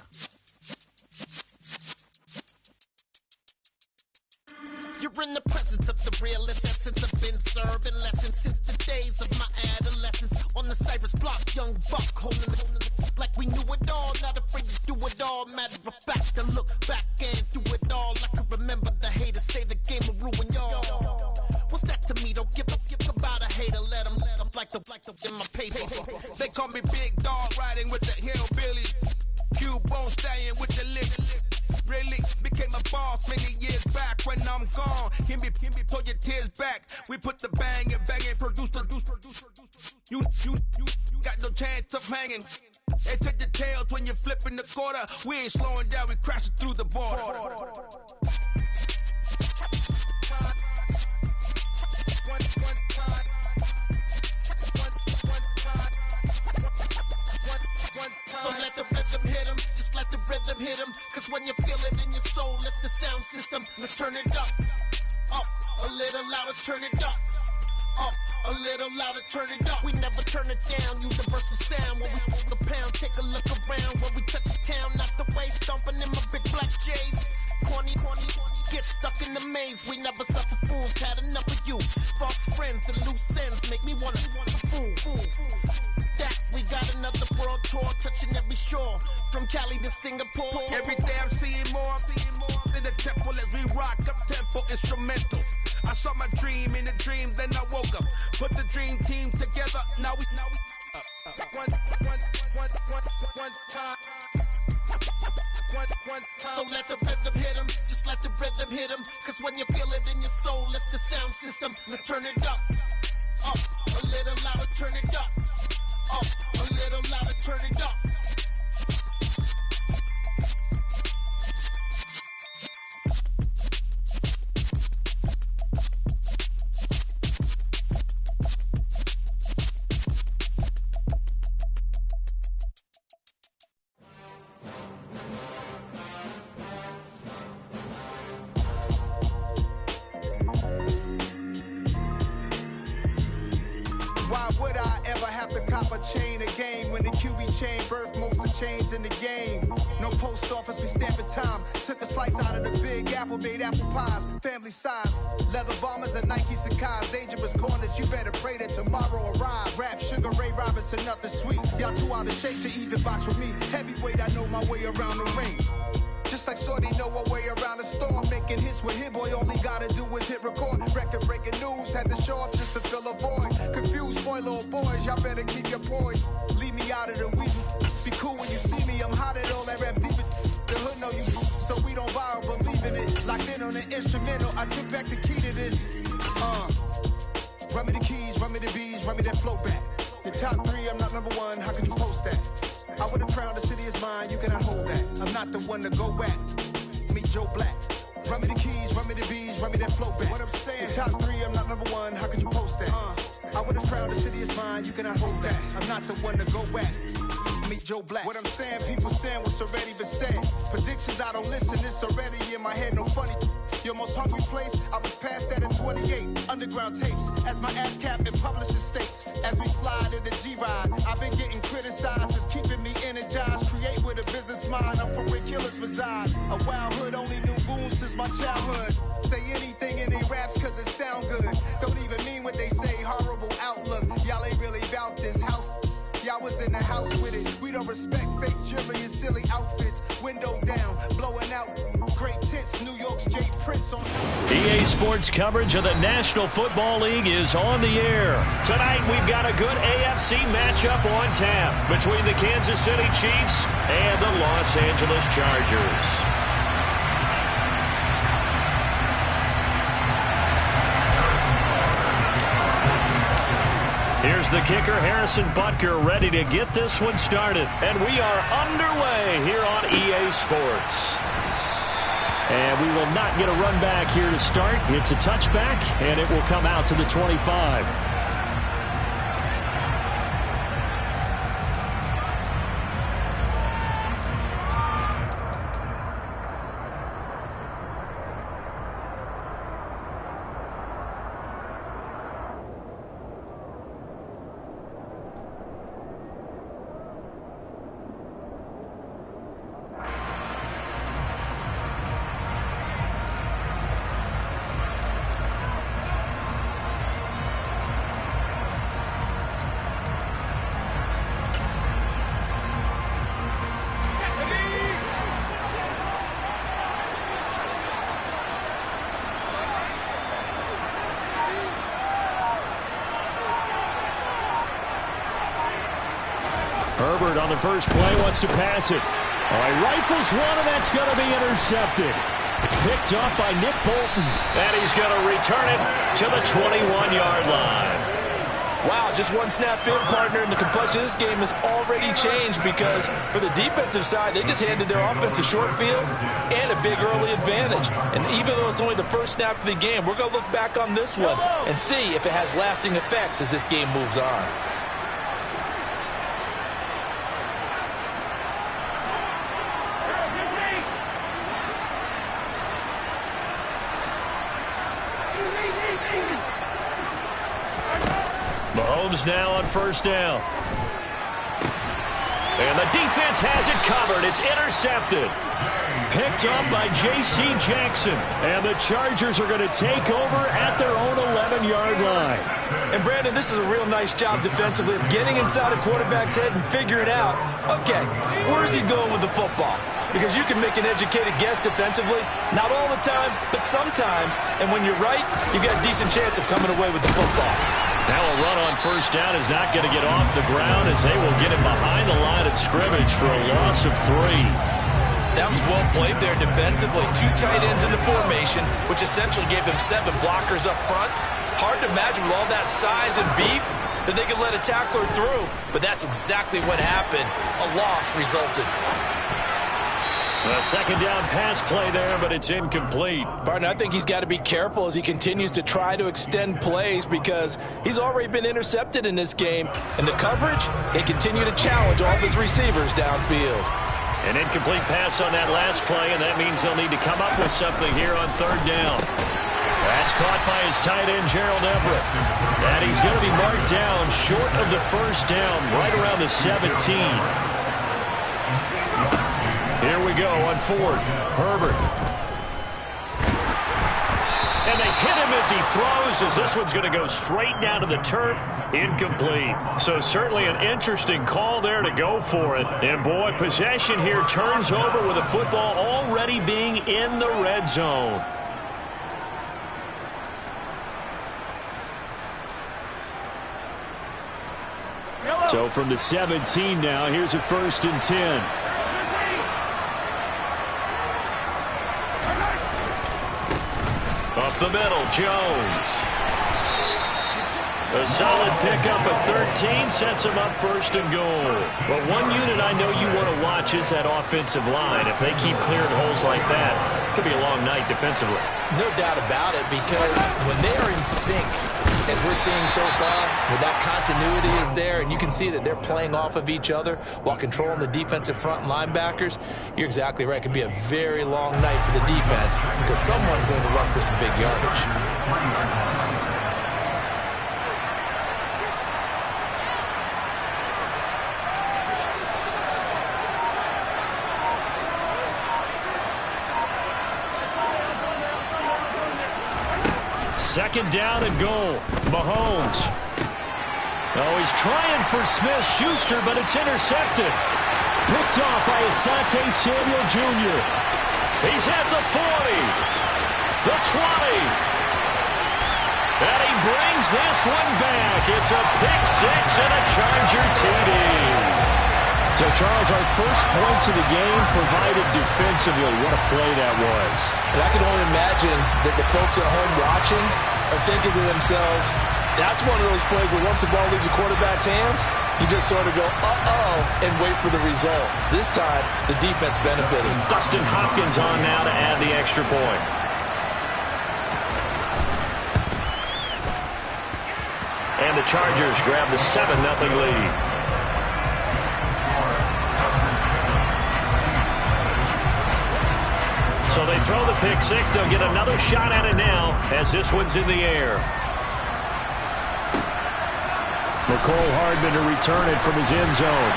You're in the presence of the realest essence. I've been serving lessons since the days of my adolescence. On the Cypress block, young buck holding it like we knew it all. Not afraid to do it all. Matter of fact, to look back and do it all. I can remember the haters say the game will ruin y'all. What's that to me? Don't give about a hater. Let them like the in my paper. They call me Big Dog, riding with the hillbilly. Cubone staying with the lick. Really became a boss many years back. When I'm gone, can be pull your tears back. We put the bang and produce. You got no chance of hanging. They take the tails when you're flipping the quarter. We ain't slowing down, we crashing through the border. So let the rhythm hit him, just let the rhythm hit him. Cause when you feel it in your soul, lift the sound system. Let's turn it up, a little louder, turn it up, a little louder, turn it up. We never turn it down, universal sound. When we hold the pound, take a look around. When we touch the town, not the way, stomping in my big black J's. Corny, get stuck in the maze. We never suffer fools, had enough of you. False friends and loose ends make me wanna fool. That we got another world tour, touching every shore, from Cali to Singapore. Every day I'm seeing more in the temple as we rock up tempo instrumentals. I saw my dream in a dream, then I woke up. Put the dream team together. Now we one time. So let the rhythm hit him, just let the rhythm hit him. Cause when you feel it in your soul, lift the sound system. Now turn it up, a little louder, turn it up, a little louder, turn it up. Why would I ever have to cop a chain again when the QB chain birthed most of chains in the game? No post office, we stamping time. Took a slice out of the Big Apple, made apple pies, family size. Leather bombers and Nike Sacai's. Dangerous corners, you better pray that tomorrow arrive. Rap, Sugar Ray Robinson, nothing sweet. Y'all too out of shape to even box with me. Heavyweight, I know my way around the ring. Just like Shorty know a way around the storm. Making hits with Hit Boy, all he gotta do is hit record. Record breaking news, had to show up just to fill a void. Confused boy, little boys, y'all better keep your poise. Leave me out of the weeds. Be cool when you see me, I'm hot at all that rap deep. The hood know you, so we don't borrow, believe in it. Locked in on the instrumental, I took back the key to this. Run me the keys, run me the bees, run me that flow back. Your top three, I'm not number one, how could you post that? I would have crowned the city is mine, you cannot hold that. I'm not the one to go back. Meet Joe Black. Run me the keys, run me the bees, run me that flow back. What I'm saying, your top three, I'm not number one, how could you post that? I would have crowned the city is mine, you cannot hold that. I'm not the one to go back. Meet Joe Black. What I'm saying, people saying what's already been said. Predictions, I don't listen, it's already in my head, no funny. Your most hungry place, I was past that in 28. Underground tapes, as my ass capped in publishing states. As we slide in the G-Ride, I've been getting criticized, it's keeping me energized. Create with a business mind, I'm from where killers reside. A wild hood, only knew goons since my childhood. Say anything in they raps cause it sound good. Don't even mean what they say, horrible outlook. Y'all ain't really about this house. Y'all was in the house with it. We don't respect fake jewelry and silly outfits. Window down, blowing out great tits. New York's Jay Prince on EA Sports coverage of the National Football League is on the air. Tonight we've got a good AFC matchup on tap between the Kansas City Chiefs and the Los Angeles Chargers. Here's the kicker, Harrison Butker, ready to get this one started. And we are underway here on EA Sports. And we will not get a run back here to start. It's a touchback, and it will come out to the 25. Herbert on the first play wants to pass it. Oh, he rifles one, and that's going to be intercepted. Picked up by Nick Bolton. And he's going to return it to the 21-yard line. Wow, just one snap in, partner, and the complexion of this game has already changed because for the defensive side, they just handed their offense a short field and a big early advantage. And even though it's only the first snap of the game, we're going to look back on this one and see if it has lasting effects as this game moves on. Mahomes now on first down. And the defense has it covered. It's intercepted. Picked up by J.C. Jackson. And the Chargers are going to take over at their own 11-yard line. And, Brandon, this is a real nice job defensively of getting inside a quarterback's head and figuring out, okay, where's he going with the football? Because you can make an educated guess defensively, not all the time, but sometimes. And when you're right, you've got a decent chance of coming away with the football. Now a run on first down is not going to get off the ground as they will get it behind the line of scrimmage for a loss of 3. That was well played there defensively. 2 tight ends in the formation, which essentially gave them 7 blockers up front. Hard to imagine with all that size and beef that they could let a tackler through, but that's exactly what happened. A loss resulted. A second down pass play there, but it's incomplete. Partner, I think he's got to be careful as he continues to try to extend plays because he's already been intercepted in this game. And the coverage, they continue to challenge all of his receivers downfield. An incomplete pass on that last play, and that means they'll need to come up with something here on third down. That's caught by his tight end, Gerald Everett. And he's going to be marked down short of the first down, right around the 17. Here we go on fourth. Herbert. And they hit him as he throws, as this one's going to go straight down to the turf. Incomplete. So certainly an interesting call there to go for it. And boy, possession here turns over with the football already being in the red zone. So from the 17 now, here's a 1st and 10. Up the middle, Jones. A solid pickup of 13 sets him up 1st and goal. But one unit I know you want to watch is that offensive line. If they keep clearing holes like that, it could be a long night defensively. No doubt about it, because when they are in sync, as we're seeing so far, where that continuity is there, and you can see that they're playing off of each other while controlling the defensive front linebackers, you're exactly right. It could be a very long night for the defense because someone's going to run for some big yardage. Second down and goal. Mahomes. Oh, he's trying for Smith-Schuster, but it's intercepted. Picked off by Asante Samuel Jr. He's at the 40. The 20. And he brings this one back. It's a pick six and a Charger TD. So, Charles, our first points of the game provided defensively. What a play that was. And I can only imagine that the folks at home watching are thinking to themselves, that's one of those plays where once the ball leaves the quarterback's hands, you just sort of go, uh-oh, and wait for the result. This time, the defense benefited. Dustin Hopkins on now to add the extra point. And the Chargers grab the 7-0 lead. So they throw the pick six. They'll get another shot at it now as this one's in the air. McCole Hardman to return it from his end zone.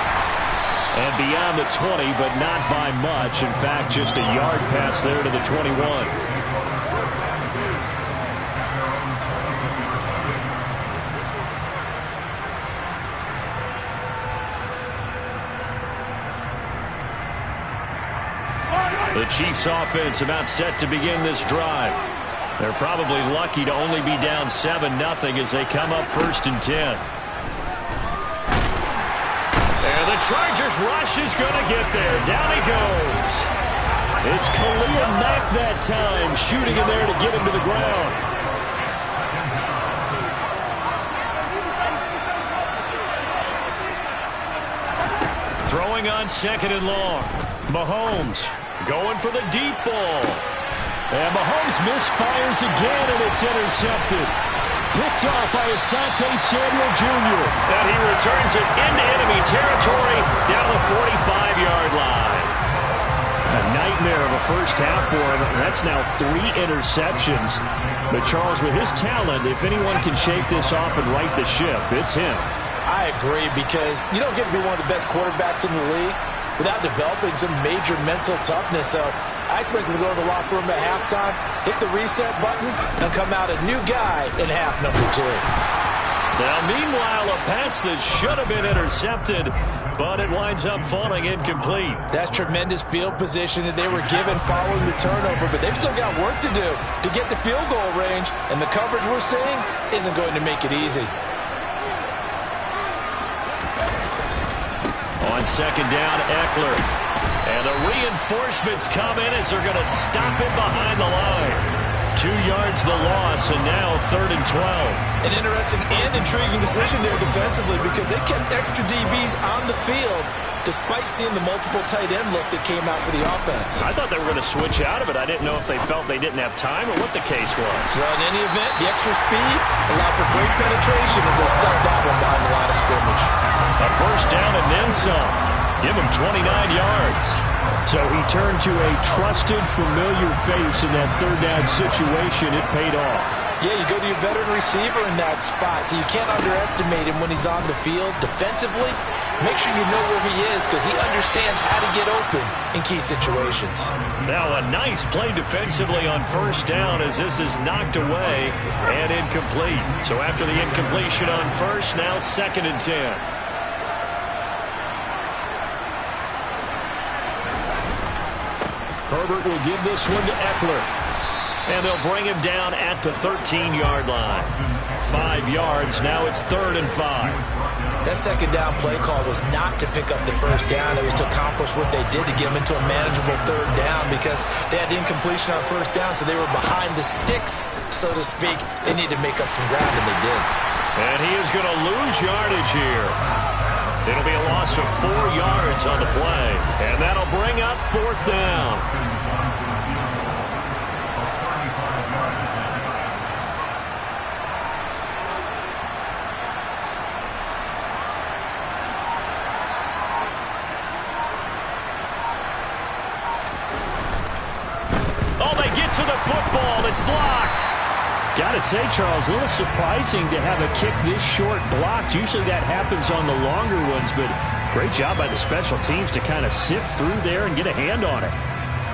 And beyond the 20, but not by much. In fact, just a yard pass there to the 21. The Chiefs offense about set to begin this drive. They're probably lucky to only be down 7-0 as they come up 1st and 10. And the the Chargers rush is going to get there. Down he goes. It's Khalil Mack that time, shooting in there to get him to the ground. Throwing on 2nd and long. Mahomes going for the deep ball. And Mahomes misfires again, and it's intercepted. Picked off by Asante Samuel Jr. And he returns it into enemy territory down the 45-yard line. A nightmare of a first half for him. That's now 3 interceptions. But Charles, with his talent, if anyone can shake this off and right the ship, it's him. I agree, because you don't get to be one of the best quarterbacks in the league without developing some major mental toughness. So I expect him to go to the locker room at halftime, hit the reset button, and come out a new guy in half number 2. Now, meanwhile, a pass that should have been intercepted, but it winds up falling incomplete. That's tremendous field position that they were given following the turnover, but they've still got work to do to get the field goal range, and the coverage we're seeing isn't going to make it easy. On 2nd down, Eckler. And the reinforcements come in as they're going to stop him behind the line. 2 yards the loss, and now 3rd and 12. An interesting and intriguing decision there defensively, because they kept extra DBs on the field despite seeing the multiple tight end look that came out for the offense. I thought they were going to switch out of it. I didn't know if they felt they didn't have time or what the case was. Well, in any event, the extra speed allowed for great penetration as they stuffed that one behind the line of scrimmage. A first down and then some. Give him 29 yards. So he turned to a trusted, familiar face in that 3rd down situation. It paid off. Yeah, you go to your veteran receiver in that spot, so you can't underestimate him when he's on the field. Defensively, make sure you know where he is, because he understands how to get open in key situations. Now a nice play defensively on 1st down as this is knocked away and incomplete. So after the incompletion on 1st, now 2nd and 10. Herbert will give this one to Eckler. And they'll bring him down at the 13-yard line. 5 yards. Now it's 3rd and 5. That 2nd down play call was not to pick up the 1st down. It was to accomplish what they did, to get them into a manageable 3rd down, because they had incompletion on 1st down, so they were behind the sticks, so to speak. They needed to make up some ground, and they did. And he is going to lose yardage here. It'll be a loss of 4 yards on the play. And that'll bring up 4th down. Oh, they get to the football. It's blocked. Got to say, Charles, a little surprising to have a kick this short blocked. Usually that happens on the longer ones, but great job by the special teams to kind of sift through there and get a hand on it.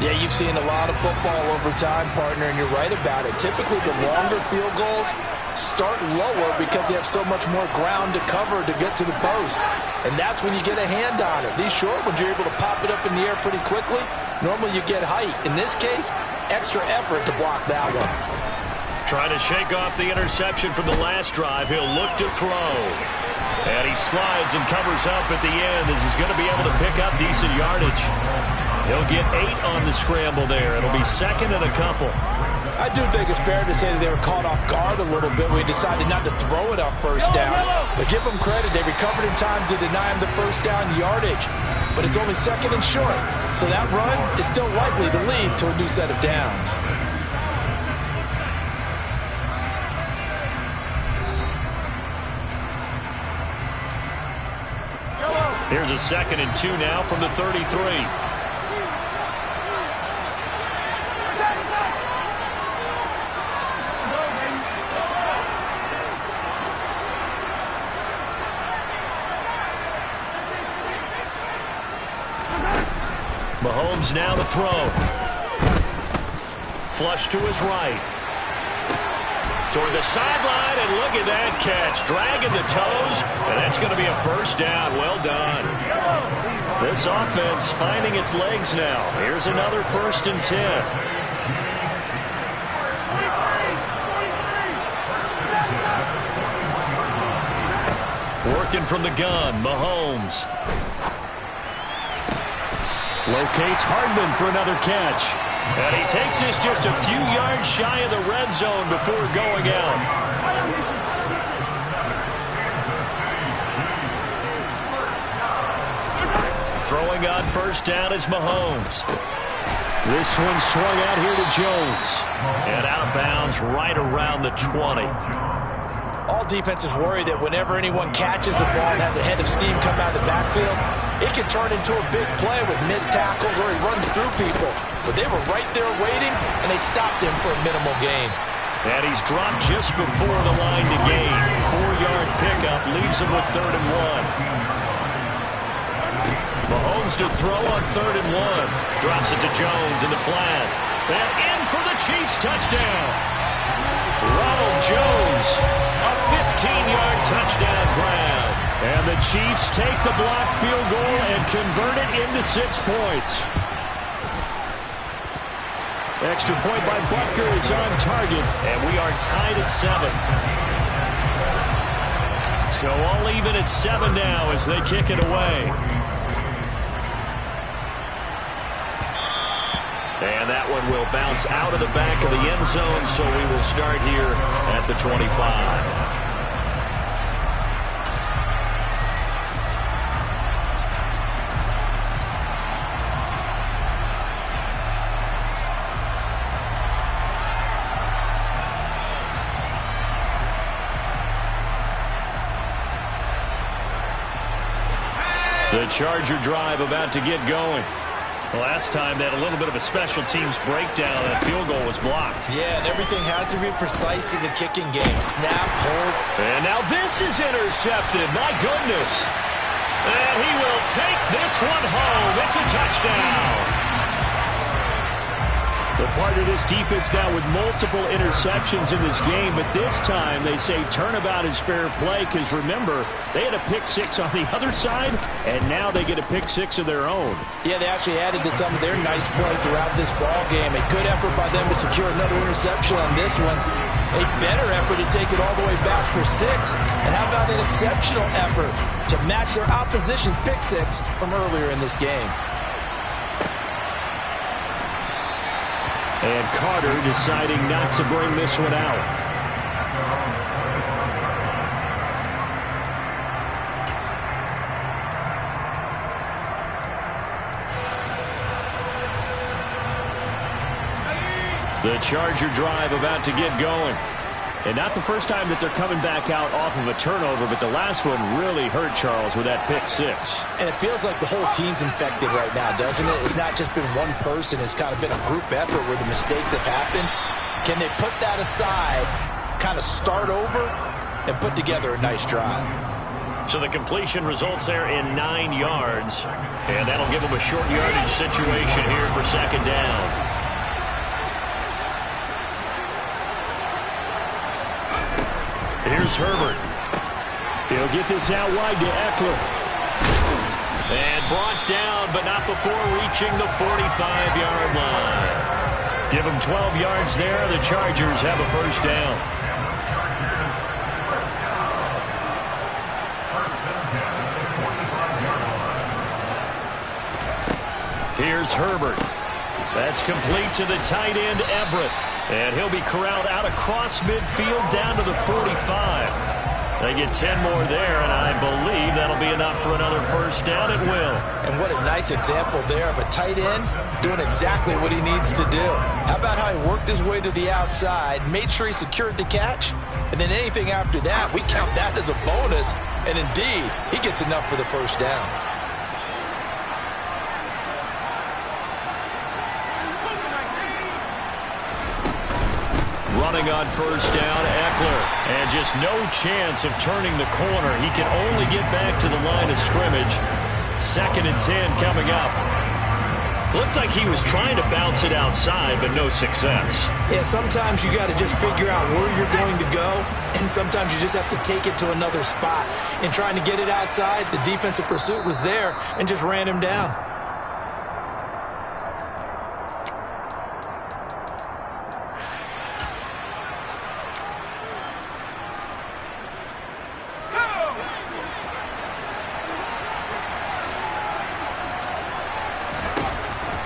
Yeah, you've seen a lot of football over time, partner, and you're right about it. Typically, the longer field goals start lower because they have so much more ground to cover to get to the post, and that's when you get a hand on it. These short ones, you're able to pop it up in the air pretty quickly. Normally, you get height. In this case, extra effort to block that one. Trying to shake off the interception from the last drive. He'll look to throw. And he slides and covers up at the end as he's going to be able to pick up decent yardage. He'll get 8 on the scramble there. It'll be 2nd and a couple. I do think it's fair to say that they were caught off guard a little bit. We decided not to throw it on 1st down. But give them credit. They recovered in time to deny him the 1st down yardage. But it's only 2nd and short. So that run is still likely to lead to a new set of downs. Here's a 2nd and 2 now from the 33. Mahomes now to throw. Flush to his right. Toward the sideline, and look at that catch. Dragging the toes, and that's going to be a 1st down. Well done. This offense finding its legs now. Here's another 1st and 10. Working from the gun, Mahomes. Locates Hardman for another catch. And he takes this just a few yards shy of the red zone before going out. Throwing on first down is Mahomes. This one swung out here to Jones. And out of bounds right around the 20. All defenses worry that whenever anyone catches the ball and has a head of steam come out of the backfield, it can turn into a big play with missed tackles or he runs through people. But they were right there waiting, and they stopped him for a minimal gain. And he's dropped just before the line to gain. 4-yard pickup leaves him with 3rd and 1. Mahomes to throw on 3rd and 1. Drops it to Jones in the flat. And in for the Chiefs touchdown. Ronald Jones, a 15-yard touchdown grab. And the Chiefs take the blocked field goal and convert it into 6 points. Extra point by Butker is on target, and we are tied at 7. So all even at 7 now as they kick it away. And that one will bounce out of the back of the end zone, so we will start here at the 25. The Charger drive about to get going. Last time they had a little bit of a special teams breakdown. That field goal was blocked. Yeah, and everything has to be precise in the kicking game. Snap, hold. And now this is intercepted. My goodness. And he will take this one home. It's a touchdown. The part of this defense now with multiple interceptions in this game, but this time they say turnabout is fair play because, remember, they had a pick 6 on the other side, and now they get a pick 6 of their own. Yeah, they actually added to some of their nice play throughout this ball game. A good effort by them to secure another interception on this one. A better effort to take it all the way back for 6. And how about an exceptional effort to match their opposition's pick 6 from earlier in this game. And Carter deciding not to bring this one out. The Charger drive about to get going. And not the first time that they're coming back out off of a turnover, but the last one really hurt Charles with that pick 6. And it feels like the whole team's infected right now, doesn't it? It's not just been one person. It's kind of been a group effort where the mistakes have happened. Can they put that aside, kind of start over, and put together a nice drive? So the completion results there in 9 yards. And that'll give them a short yardage situation here for 2nd down. Here's Herbert. He'll get this out wide to Eckler. And brought down, but not before reaching the 45-yard line. Give them 12 yards there. The Chargers have a first down. Here's Herbert. That's complete to the tight end, Everett. And he'll be corralled out across midfield down to the 45. They get 10 more there, and I believe that'll be enough for another first down at will. And what a nice example there of a tight end doing exactly what he needs to do. How about how he worked his way to the outside, made sure he secured the catch, and then anything after that, we count that as a bonus. And indeed, he gets enough for the first down. Running on first down, Eckler. And just no chance of turning the corner. He can only get back to the line of scrimmage. 2nd and 10 coming up. Looked like he was trying to bounce it outside, but no success. Yeah, sometimes you got to just figure out where you're going to go, and sometimes you just have to take it to another spot. And trying to get it outside, the defensive pursuit was there and just ran him down.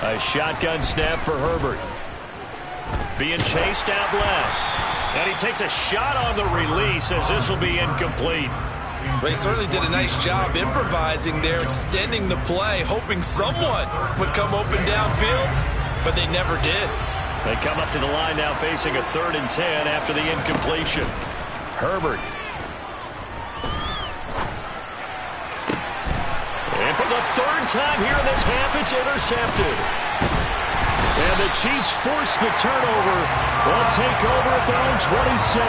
A shotgun snap for Herbert. Being chased out left. And he takes a shot on the release as this will be incomplete. They certainly did a nice job improvising there, extending the play, hoping someone would come open downfield, but they never did. They come up to the line now facing a 3rd and 10 after the incompletion. Herbert. And for the 3rd time here in this half, it's intercepted. And the Chiefs force the turnover. They'll take over at their own 27.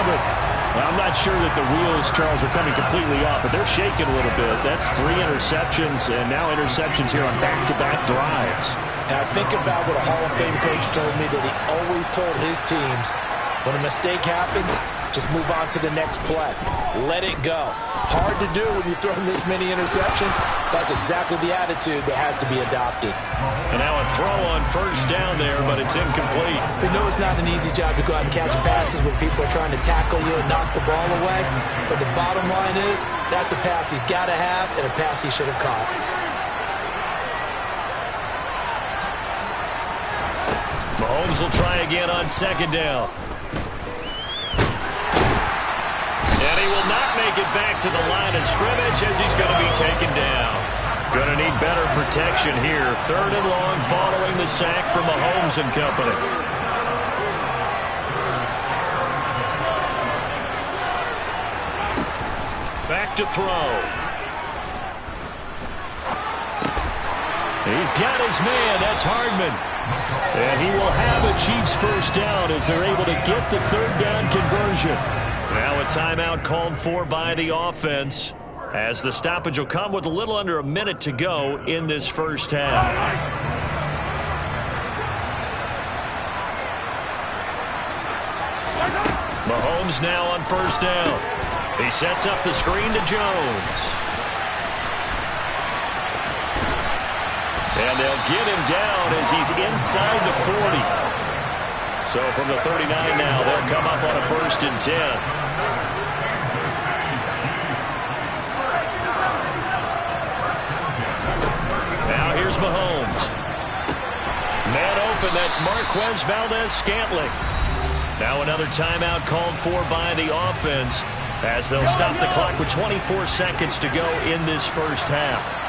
I'm not sure that the wheels, Charles, are coming completely off, but they're shaking a little bit. That's 3 interceptions, and now interceptions here on back-to-back drives. Now, think about what a Hall of Fame coach told me, that he always told his teams, when a mistake happens, just move on to the next play. Let it go. Hard to do when you throw this many interceptions. That's exactly the attitude that has to be adopted. And now a throw on 1st down there, but it's incomplete. We know it's not an easy job to go out and catch passes when people are trying to tackle you and knock the ball away. But the bottom line is, that's a pass he's got to have and a pass he should have caught. Mahomes will try again on 2nd down. And he will not make it back to the line of scrimmage as he's going to be taken down. Going to need better protection here. 3rd and long following the sack from Mahomes and company. Back to throw. He's got his man. That's Hardman. And he will have a Chiefs 1st down as they're able to get the 3rd down conversion. Now a timeout called for by the offense as the stoppage will come with a little under a minute to go in this 1st half. Mahomes now on 1st down. He sets up the screen to Jones. And they'll get him down as he's inside the 40. So from the 39 now, they'll come up on a 1st and 10. Now here's Mahomes. Man open, that's Marquez Valdes-Scantling. Now another timeout called for by the offense as they'll stop the clock with 24 seconds to go in this 1st half.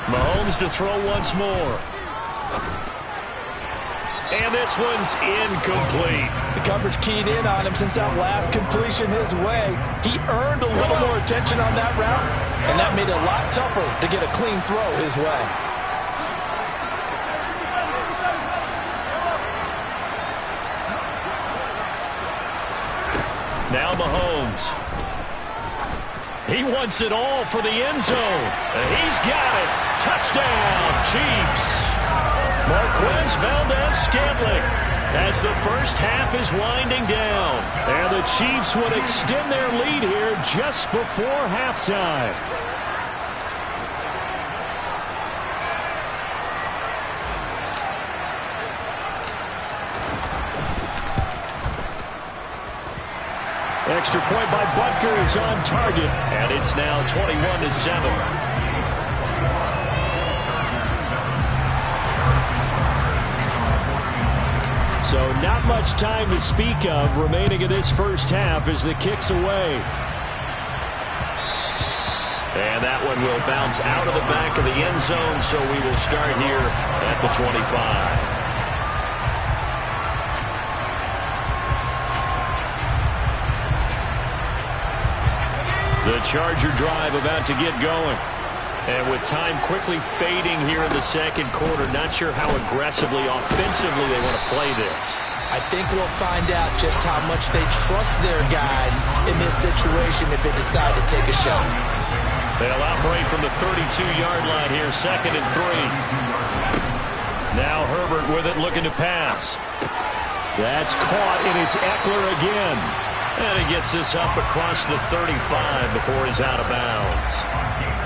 Mahomes to throw once more. And this one's incomplete. The coverage keyed in on him since that last completion his way. He earned a little more attention on that route, and that made it a lot tougher to get a clean throw his way. Now Mahomes. He wants it all for the end zone. He's got it. Touchdown, Chiefs. Marquez Valdes-Scantling as the 1st half is winding down. And the Chiefs would extend their lead here just before halftime. Extra point by Butker is on target, and it's now 21-7. So not much time to speak of remaining in this 1st half as the kick's away. And that one will bounce out of the back of the end zone, so we will start here at the 25. The Charger drive about to get going. And with time quickly fading here in the 2nd quarter, not sure how aggressively, offensively they want to play this. I think we'll find out just how much they trust their guys in this situation if they decide to take a shot. They'll operate from the 32-yard line here, 2nd and 3. Now Herbert with it, looking to pass. That's caught, and it's Eckler again. And he gets this up across the 35 before he's out of bounds.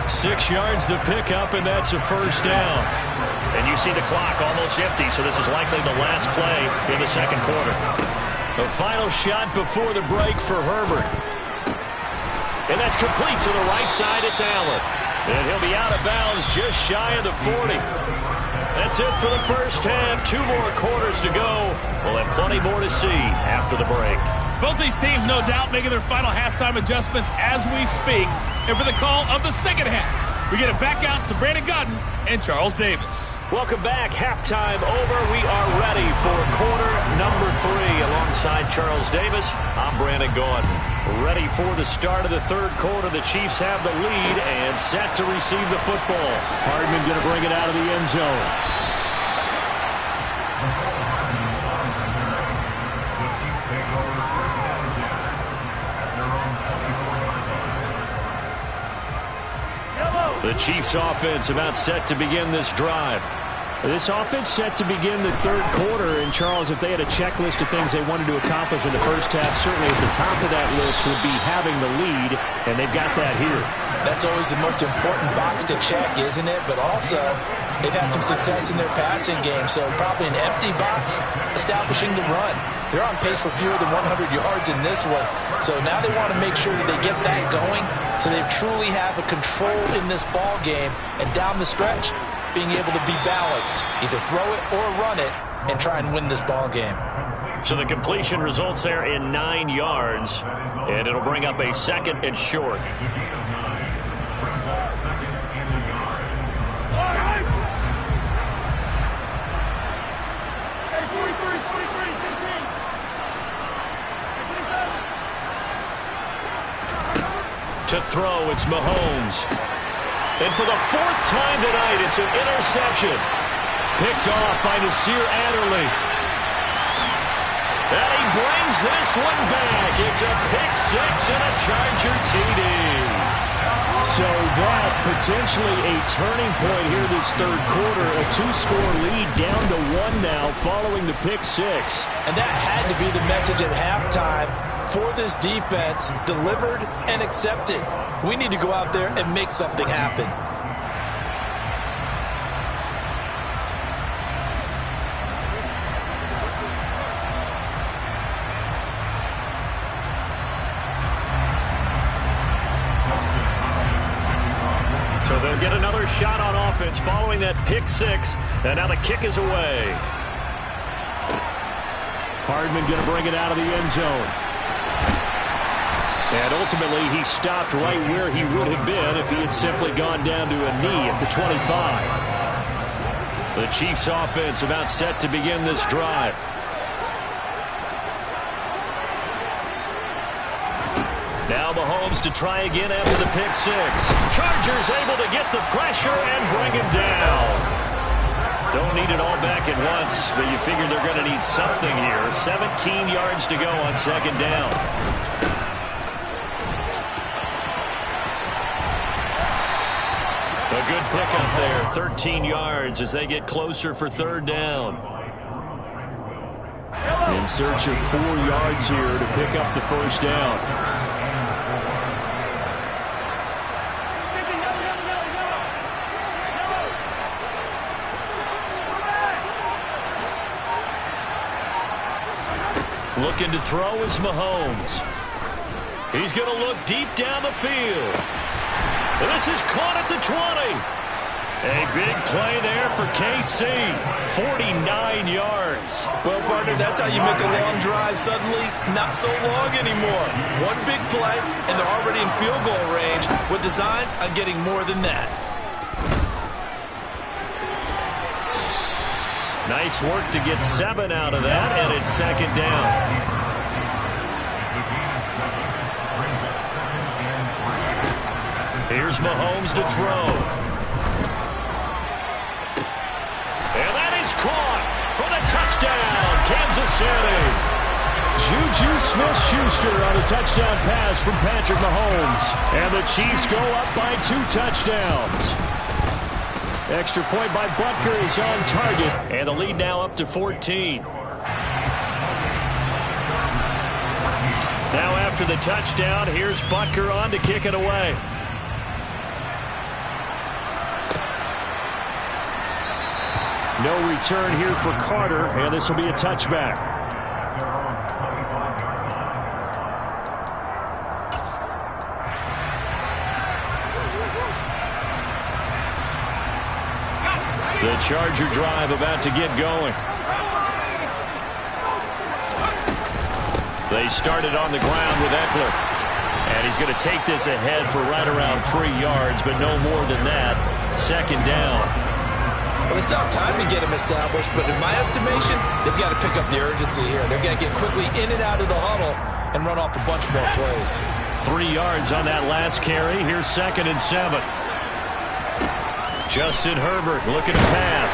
6 yards the pickup, and that's a 1st down. And you see the clock almost empty, so this is likely the last play in the 2nd quarter. The final shot before the break for Herbert. And that's complete to the right side. It's Allen. And he'll be out of bounds just shy of the 40. That's it for the first half. 2 more quarters to go. We'll have plenty more to see after the break. Both these teams, no doubt, making their final halftime adjustments as we speak. And for the call of the second half, we get it back out to Brandon Gaudin and Charles Davis. Welcome back. Halftime over. We are ready for quarter number 3. Alongside Charles Davis, I'm Brandon Gaudin. Ready for the start of the third quarter. The Chiefs have the lead and set to receive the football. Hardman going to bring it out of the end zone. The Chiefs offense about set to begin this drive. This offense set to begin the third quarter. And, Charles, if they had a checklist of things they wanted to accomplish in the first half, certainly at the top of that list would be having the lead, and they've got that here. That's always the most important box to check, isn't it? But also, they've had some success in their passing game, so probably an empty box establishing the run. They're on pace for fewer than 100 yards in this one. So now they want to make sure that they get that going so they truly have a control in this ball game. And down the stretch, being able to be balanced, either throw it or run it, and try and win this ball game. So the completion results there in 9 yards, and it'll bring up a second and short. To throw, it's Mahomes. And for the 4th time tonight, it's an interception. Picked off by Nasir Adderley. And he brings this one back. It's a pick 6 and a Charger TD. So that potentially a turning point here this third quarter. A 2-score lead down to 1 now following the pick 6. And that had to be the message at halftime for this defense, delivered and accepted. We need to go out there and make something happen. So they'll get another shot on offense following that pick 6, and now the kick is away. Hardman going to bring it out of the end zone. And ultimately, he stopped right where he would have been if he had simply gone down to a knee at the 25. The Chiefs offense about set to begin this drive. Now Mahomes to try again after the pick 6. Chargers able to get the pressure and bring him down. Don't need it all back at once, but you figure they're going to need something here. 17 yards to go on second down. A good pickup there, 13 yards as they get closer for third down. In search of 4 yards here to pick up the first down. Looking to throw is Mahomes. He's going to look deep down the field. And this is caught at the 20. A big play there for KC. 49 yards. Well, partner, that's how you make a long drive suddenly not so long anymore. One big play, and they're already in field goal range with designs on getting more than that. Nice work to get 7 out of that, and it's second down. Here's Mahomes to throw. And that is caught for the touchdown, Kansas City. Juju Smith-Schuster on a touchdown pass from Patrick Mahomes. And the Chiefs go up by 2 touchdowns. Extra point by Butker is on target, and the lead now up to 14. Now after the touchdown, here's Butker on to kick it away. No return here for Carter, and this will be a touchback. The Charger drive about to get going. They started on the ground with Eckler. And he's going to take this ahead for right around 3 yards, but no more than that. Second down. Well, they still have time to get him established, but in my estimation, they've got to pick up the urgency here. They've got to get quickly in and out of the huddle and run off a bunch more plays. 3 yards on that last carry. Here's 2nd and 7. Justin Herbert looking to pass.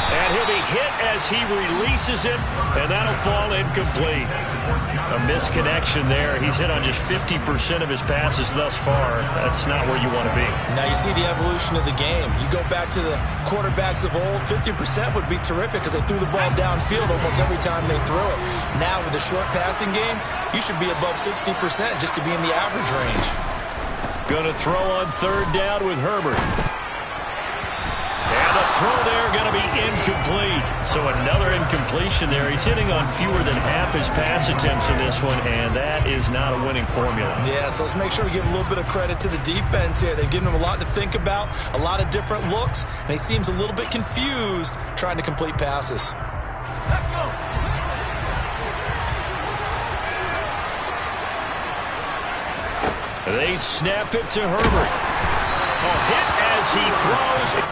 And he'll be hit as he releases it, and that'll fall incomplete. A misconnection there. He's hit on just 50% of his passes thus far. That's not where you want to be. Now you see the evolution of the game. You go back to the quarterbacks of old, 50% would be terrific because they threw the ball downfield almost every time they threw it. Now with the short passing game, you should be above 60% just to be in the average range. Going to throw on 3rd down with Herbert. And the throw there going to be incomplete. So another incompletion there. He's hitting on fewer than half his pass attempts in this one, and that is not a winning formula. Yeah, so let's make sure we give a little bit of credit to the defense here. They've given him a lot to think about, a lot of different looks, and he seems a little bit confused trying to complete passes. Let's go. They snap it to Herbert. Oh, hit as he throws.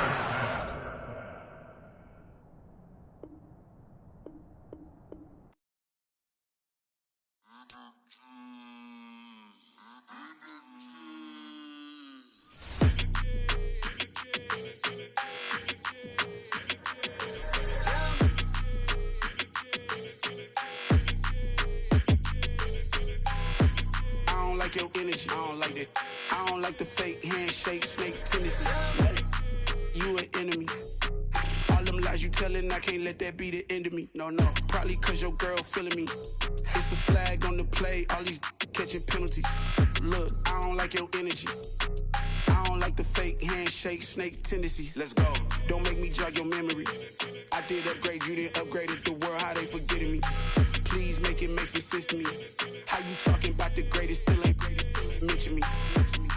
Your energy, I don't like that. I don't like the fake handshake, snake tendency. You an enemy. All them lies you telling, I can't let that be the end of me. No, probably cause your girl feeling me. It's a flag on the play, all these catching penalties. Look, I don't like your energy. I don't like the fake handshake, snake tendency. Let's go. Don't make me jog your memory. I did upgrade you, then upgraded the world, how they forgetting me. Please make it make some sense to me. How you talking about the greatest, still ain't greatest, mention me.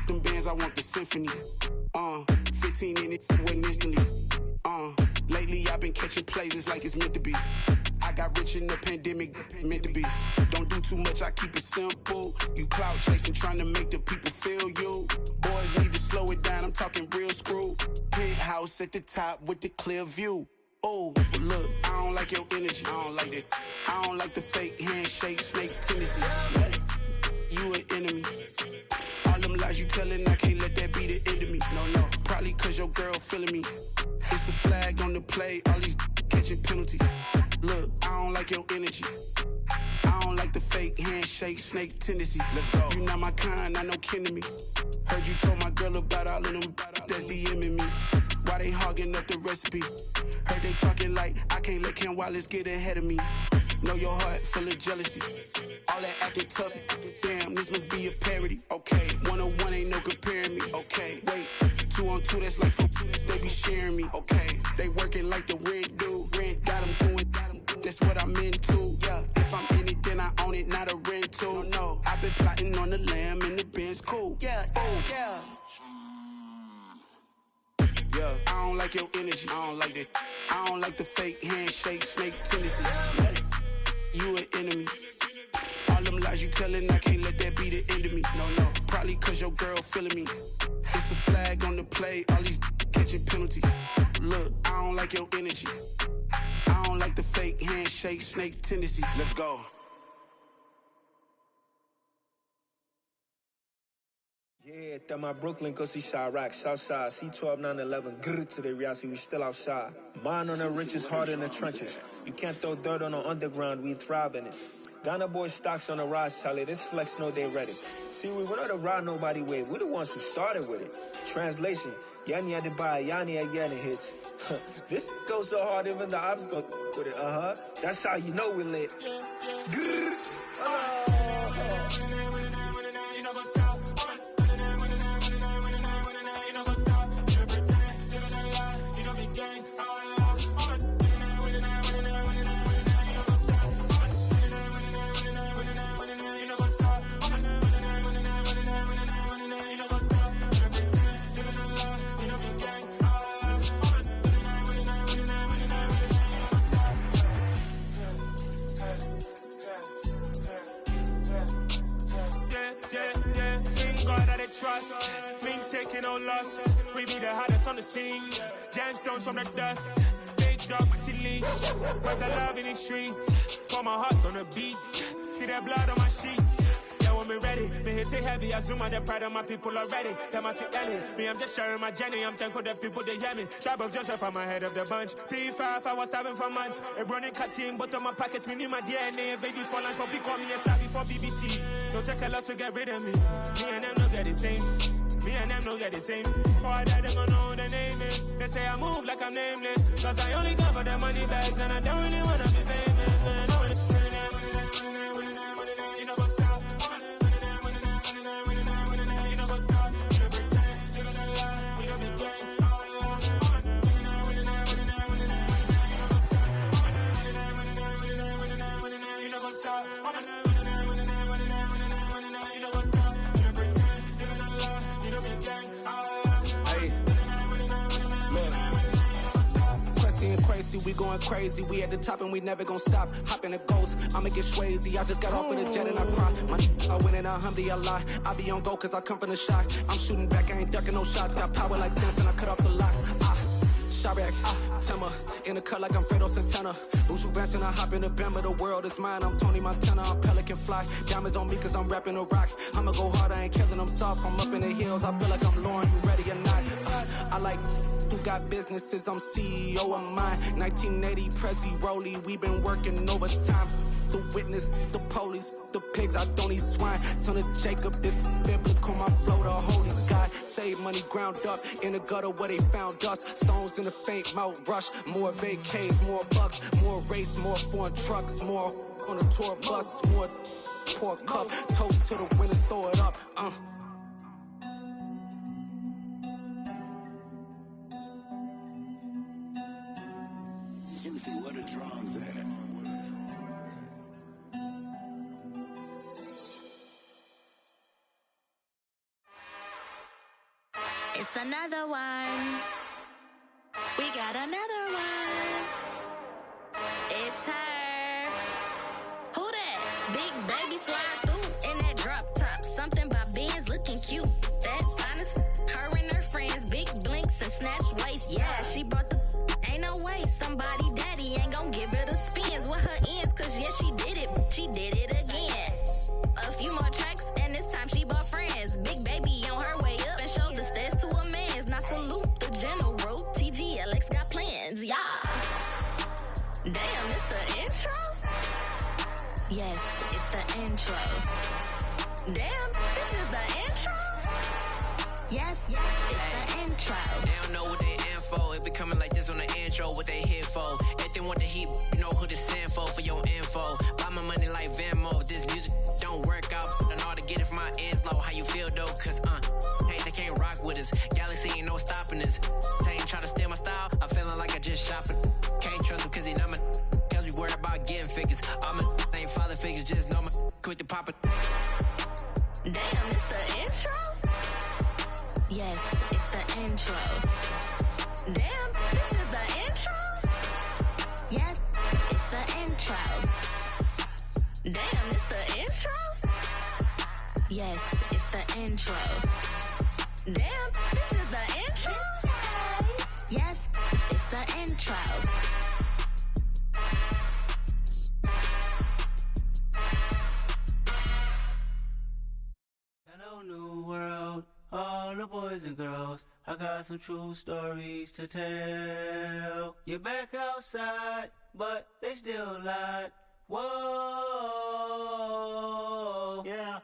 Them bands, I want the symphony. 15 in it, wasn't instantly. Lately I've been catching plays, it's like it's meant to be. I got rich in the pandemic, meant to be. Don't do too much, I keep it simple. You clout chasing, trying to make the people feel you. Boys need to slow it down, I'm talking real screw. Penthouse at the top with the clear view. Oh, look, I don't like your energy. I don't like that. I don't like the fake handshake, snake tendency. You an enemy. All them lies you telling, I can't let that be the end of me. No, probably cause your girl feeling me. It's a flag on the play, all these catching penalties. Look, I don't like your energy. I don't like the fake handshake, snake tendency. Let's go. You not my kind, I know kin to me. Heard you told my girl about all of them, that's DMing me. Why they hogging up the recipe? Heard they talking like I can't let Ken Wallace get ahead of me. Know your heart full of jealousy. All that acting tough, damn, this must be a parody. Okay, 1-on-1 ain't no comparing me. Okay, wait, 2-on-2, that's like 4-2, they be sharing me. Okay, they working like the rent dude. Rent got them doing, that's what I'm into. Yeah, if I'm in it, then I own it, not a rental. No, I've been plotting on the lamb and the Benz cool. Yeah, oh, yeah. Yeah, I don't like your energy. I don't like that. I don't like the fake handshake, snake tendency. You an enemy. All them lies you telling, I can't let that be the end of me. No, probably cause your girl feeling me. It's a flag on the play, all these catching penalties. Look, I don't like your energy. I don't like the fake handshake, snake tendency. Let's go. Yeah, that my Brooklyn, go see Chirac, Southside, C12, 911, grrr to the reality, we still outside. Mine on the riches, hard in the trenches. You can't throw dirt on the underground, we thrive in it. Ghana boys stocks on the rise, Charlie, this flex know they ready. See, we went on the ride nobody wave, we the ones who started with it. Translation, Yanni had to buy, Yanni had Yanni hits. This goes so hard, even the ops go with it, That's how you know we lit. Grrr, no loss. We be the hottest on the scene. Gemstones from the dust. Big dog, pretty leash. Where's the love in the streets? Pour my heart on the beat. See that blood on my sheets. Yeah, when me ready, me hit it heavy. I zoom on the pride of my people already. Them I see Ellie. Me, I'm just sharing my journey. I'm thankful that people, they hear me. Tribe of Joseph, I'm ahead of the bunch. P5, I was starving for months. A running cut team, but on my pockets, me need my DNA. Baby for lunch, but we call me a star before BBC. Don't take a lot to get rid of me. Me and them don't get the same. Me and them don't get the same. Boy, that they gonna know who the name is. They say I move like I'm nameless. Cause I only come for the money bags. And I don't really wanna be famous, man. You know what's up? You know what's up? You don't pretend. You don't lie. You don't be gang. You know what's up? Crazy, we going crazy. We at the top and we never gonna stop. Hop in a ghost, I'ma get swayzy. I just got off with a jet and I cry. I win in a Humvee, I lie. I be on go cause I come from the shot. I'm shooting back, I ain't ducking no shots. Got power like Samson, I cut off the locks. Shabak, Timmer, in the cut like I'm Fredo Santana. Bushu Banton, I hop in the Bama, the world is mine. I'm Tony Montana, I'm Pelican Fly. Diamonds on me cause I'm rapping a rock. I'ma go hard, I ain't killing them soft. I'm up in the hills, I feel like I'm Lauren, you ready or not? I like who got businesses, I'm CEO of mine. 1980 Prezi Rolly, we been working overtime. The witness, the police, the pigs, I don't eat swine. Son of Jacob, this biblical, my flow, the holy God. Save money ground up in the gutter where they found us. Stones in the faint mouth rush. More vacays, more bucks, more race, more foreign trucks, more on a tour bus, more pour cup. Toast to the winners, throw it up. Juicy, where the drums at? It's another one. We got another one. It's her. Who that? Big baby slide through in that drop top. Something about Benz looking cute. That's honest. Her and her friends, big blinks and snatch waist. Yeah, she brought the. Ain't no way somebody daddy ain't gon' give her the spins with her ends. Cause yeah, she did it. She did it again. A few more tracks and this time she bought friends. Big baby on her way up and showed the stairs to a man's. Now salute the general. TGLX got plans, yeah. Damn, it's the intro? Yes, it's the intro. Damn, this is the intro? Yes, it's the intro. They don't know what they in for. If it coming like this on the intro, what they here for? If they want the heat, you know who to send for your info. Buy my money like Venmo. This music don't work out. And all to get it from my ends low. How you feel though? Cause hey, they can't rock with us. Galaxy ain't no stopping us. They ain't try to steal my style. I'm feeling like I just shot for. Can't trust him cause he not my. Cause we worried about getting figures. All my ain't father figures. Just know my quick to pop it. Damn, it's the intro? Yes, it's the intro. Damn, this is the intro? Yes, it's the intro. Damn, it's the intro? Yes, it's the intro. Damn, this is the intro? Yes, it's the intro. Hello, new world, all the boys and girls. I got some true stories to tell. You're back outside, but they still lied. Whoa, yeah.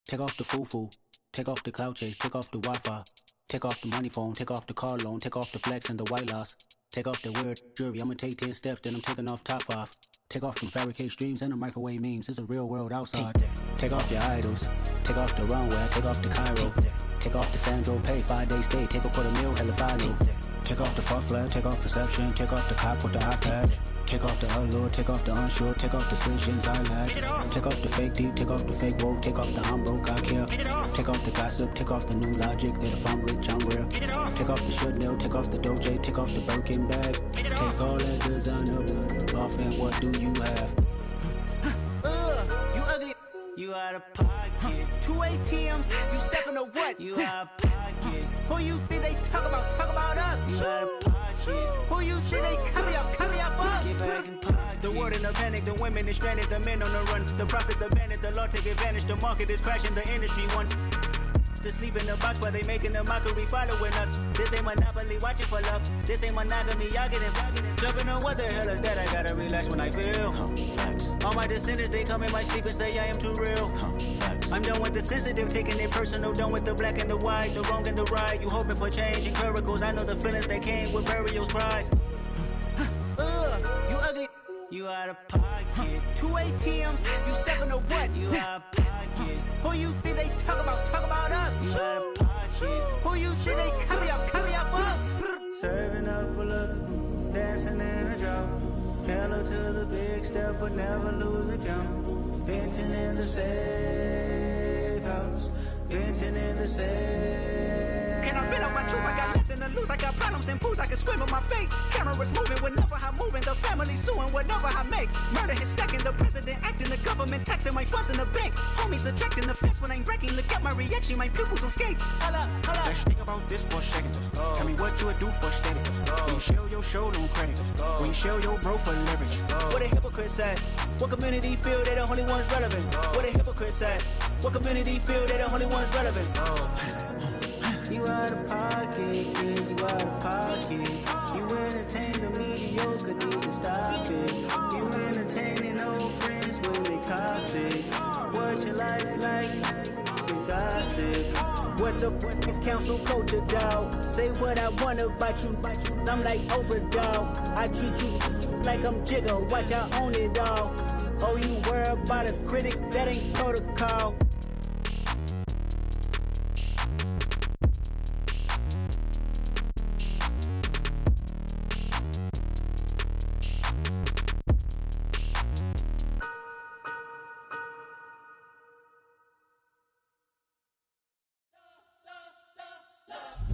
Take off the foo-foo, take off the cloud chase, take off the Wi-Fi. Take off the money phone, take off the car loan, take off the flex and the white loss. Take off the weird jewelry, I'ma take 10 steps, then I'm taking off top 5. Take off them fabricated streams and the microwave memes, it's a real world outside. Take off your idols, take off the runway, take off the Cairo. Take off the Sandro pay, 5 days stay, take a $250,000, hella follow. Take off the fuck flag, take off perception, take off the cop with the iPad. Take off the allure, take off the unsure, take off the decisions I lack. Take off the fake deep, take off the fake woke, take off the I'm broke, I care. Take off the gossip, take off the new logic that if I'm rich, I'm real. Take off the Chanel, take off the Doja, take off the Birkin bag. Take all that designer off and what do you have? You ugly. You out of pocket. 2 ATMs, you stepping to what? You out of pocket. pocket. Who you think they talk about? Talk about us. You out of pocket. Who you think they carry up for us? Get back in pocket. The world in a panic, the women is stranded, the men on the run. The profits abandoned, the law take advantage. The market is crashing, the industry wants to sleep in the box while they making a mockery following us. This ain't Monopoly, watching for love. This ain't monogamy, y'all getting jumping on what the hell is that? I gotta relax when I feel. All my descendants, they come in my sleep and say I am too real. I'm done with the sensitive, taking it personal. Done with the black and the white, the wrong and the right. You hoping for change and miracles. I know the feelings that came with burial cries. You ugly. You out of pocket. 2 ATMs, you stepping to what? You out of pocket. Who you think they talk about? Talk about us. You out of pocket. Who you think they carry up for us? Serving up a look, dancing in a drop. Hello to the big step, but never lose a count. Venting in the safe house. Venting in the safe. Can I fit out my truth? I got nothing to lose. I got problems and pools. I can swim with my fate. Cameras moving whenever I'm moving. The family suing whatever I make. Murder is stacking. The president acting. The government taxing my funds in the bank. Homies ejecting the fence when I'm breaking. Look at my reaction. My pupils on skates. Holla. Let's think about this for a second. Tell me what you would do for status. When you show your show on credit. When you show your bro for leverage. What a hypocrite said. What community feel they the only ones relevant? What a hypocrite said. What community feel they the only ones relevant? You out of pocket, yeah, you out of pocket. You entertain the mediocre, need to stop it. You entertaining old friends, well they toxic. What your life like? You gossip. What the fuck is council culture, dog? Say what I want about you, I'm like overdog. I treat you like I'm Jigga, watch I own it all. Oh, you worry about a critic, that ain't protocol.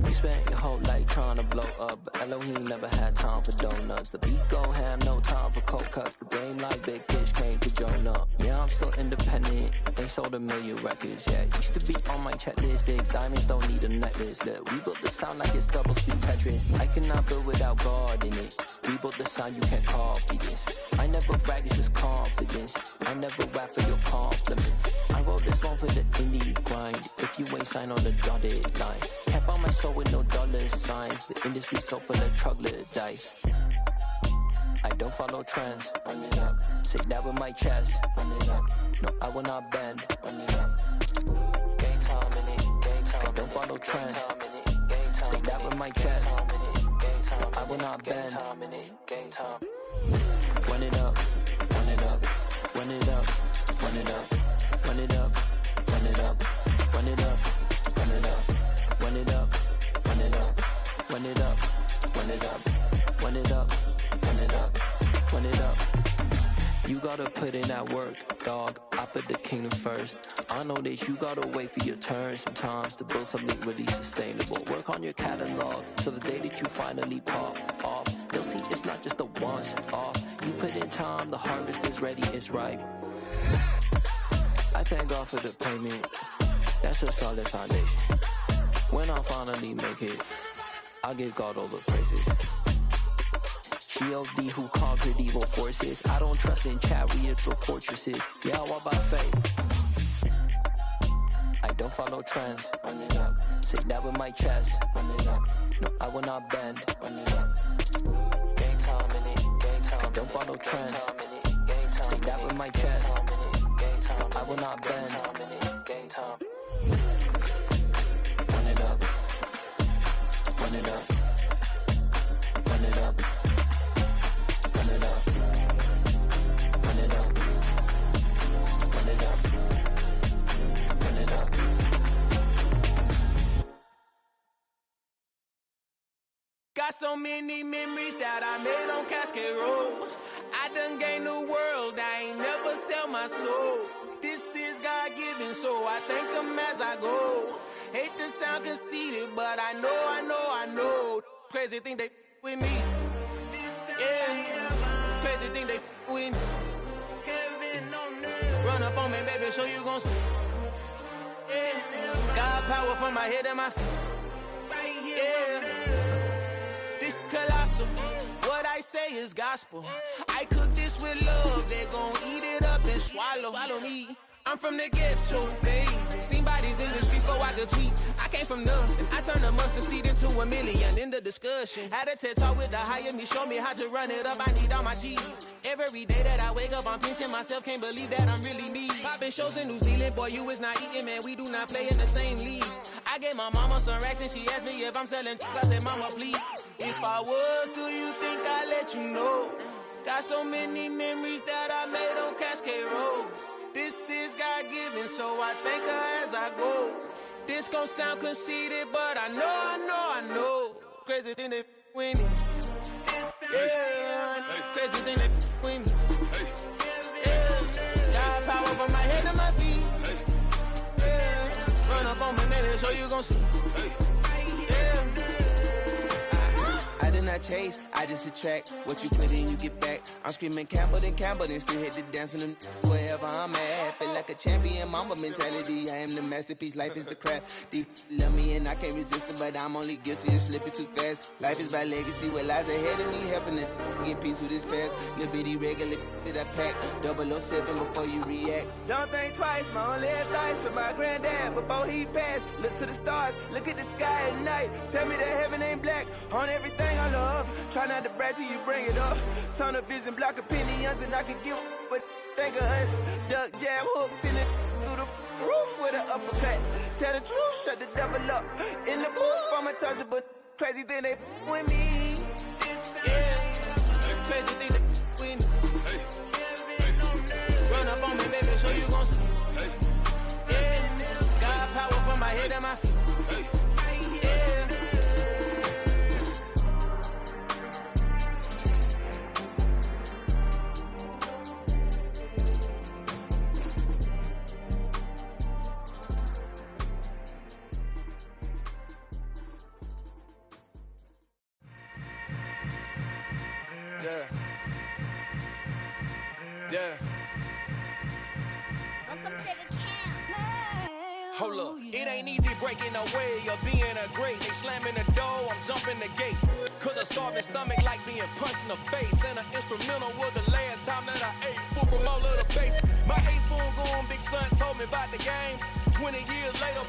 You spent your whole life trying to blow up, but Elohim never had time for donuts. The beat gon' have no time for cold cuts. The game like Big Fish came to Jonah. Yeah, I'm still independent. They sold 1 million records. Yeah, used to be on my checklist. Big diamonds don't need a necklace. Look, we built the sound like it's double speed Tetris. I cannot build without God in it. We built the sound, you can't copy this. I never brag, it's just confidence. I never rap for your compliments. I wrote this one for the indie grind. If you ain't signed on the dotted line, can't buy my soul with no dollar signs. The industry so full of troglodytes. I don't follow trends. Run it up. Say that with my chest. Run it up. No, I will not bend. Run it up. Gang time in it. Gang time. I don't follow trends. Say that with my chest. No, I will not bend. Gang time. Run it up. Run it up. Run it up. Run it up. Run it up. Run it up. Run it up. Run it up. Run it up. Run it up. Run it up. Run it up. Run it up. Run it up. Run it up. You gotta put in that work, dog. I put the kingdom first. I know that you gotta wait for your turn sometimes to build something really sustainable. Work on your catalog so the day that you finally pop off, they'll see it's not just a once off. You put in time, the harvest is ready, it's ripe. I thank God for the payment. That's a solid foundation. When I finally make it, I give God all the praises. G.O.D. who conquered evil forces. I don't trust in chariots or fortresses. Yeah, I walk by faith. I don't follow trends. Run it up. Say that with my chest. Run it up. No, I will not bend. Run it up. Gang time in it. Gang time. I don't follow trends. Say that with my chest. No, I will not bend. Gang time. Run it up. Run it up. Run it up. Run it up. Run it up. Run it up. Run it up. Got so many memories that I made on Cascade Road. I done gained the world, I ain't never sell my soul. This is God-given, so I thank him as I go. Hate to sound conceited, but I know. Crazy thing they with me. Yeah, crazy thing they with me. Run up on me, baby, so you gon' see. Yeah, got power from my head and my feet. Yeah, this colossal. What I say is gospel. I cook this with love. They gon' eat it up and swallow me. I'm from the ghetto, babe. Seen bodies in the streets so I could tweet. I came from nothing. I turned a mustard seed into $1 million in the discussion. Had a TED talk with the higher me, show me how to run it up. I need all my cheese. Every day that I wake up, I'm pinching myself. Can't believe that I'm really me. Popping shows in New Zealand, boy, you is not eating, man. We do not play in the same league. I gave my mama some racks and she asked me if I'm selling. I said, mama, please. If I was, do you think I'd let you know? Got so many memories that I made on Cascade Road. This is God-given, so I thank her as I go. This gon' sound conceited, but I know. Crazy thing that with me. Yeah, crazy thing that with me. Yeah, got power from my head to my feet. Yeah, run up on me, maybe, so you gon' see. Yeah. I did not chase, I just attract. What you put in, you get back. I'm screaming Campbell, then still hit the dancing and wherever I'm at. Feel like a champion, mama mentality. I am the masterpiece, life is the crap. These love me and I can't resist it, but I'm only guilty of slipping too fast. Life is by legacy, what lies ahead of me, helping it get peace with this past. Little bitty regular that I pack, 007 before you react. Don't think twice, my only advice for my granddad before he passed. Look to the stars, look at the sky at night. Tell me that heaven ain't black on everything I love. Try not to brag till you bring it up. Tunnel vision, block opinions, and I could give but think of us. Duck jab hooks in it through the roof with an uppercut. Tell the truth, shut the devil up. In the booth, I'm untouchable. Crazy thing they with me. Yeah, crazy thing they with me. Run up on me, baby, so you gon' see. Yeah, got power from my head and my feet. Yeah. Welcome to the camp. Hold up, it ain't easy breaking away or being a great. They slamming the door, I'm jumping the gate. Cause a starving stomach like being punched in the face. And an instrumental was the last time that I ate food from all of the base. My A-spoon going, big son told me about the game. 20 years later,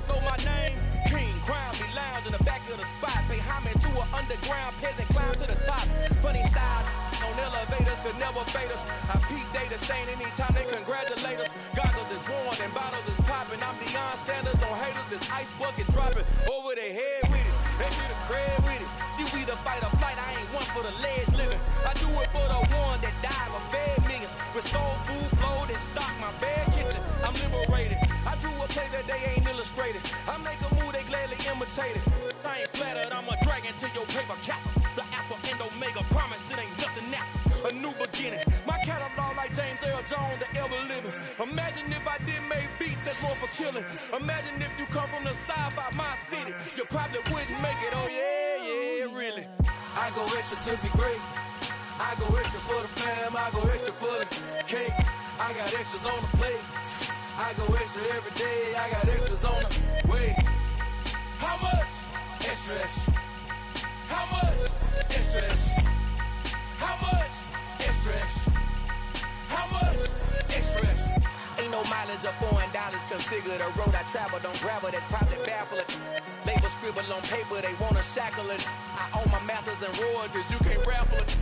know my name. King, crown, me lounge in the back of the spot. Pay homage to an underground peasant, climb to the top. Funny style on elevators could never fade us. I peep data stain anytime they congratulate us. Goggles is worn and bottles is popping. I'm Deion Sanders, don't hate us. This ice bucket dropping over their head with it. They should have cred with it. You either fight or flight, I ain't one for the ledge living. I do it for the one that died or fed millions. With soul food flowed and stocked my bad kitchen. I'm liberated. I drew a play that they ain't illustrated. I make a move, they gladly imitate it. I ain't flattered, I'm a dragon to your paper castle. The Alpha and Omega, promise it ain't nothing after. A new beginning. My catalog like James Earl Jones, the ever living. Imagine if I did make beats that's more for killing. Imagine if you come from the side by my city. You probably wouldn't make it, oh yeah, really. I go extra to be great. I go extra for the fam, I go extra for the cake. I got extras on the plate. I go extra every day, I got extras on the way. How much? Extra, extra. How much? Extra, extra. How much? Extra, extra. How much? Extra, extra. Ain't no mileage of $4 configure the road I travel. Don't gravel that probably baffle it. Label scribble on paper, they wanna shackle it. I own my masters and royalties, you can't raffle it.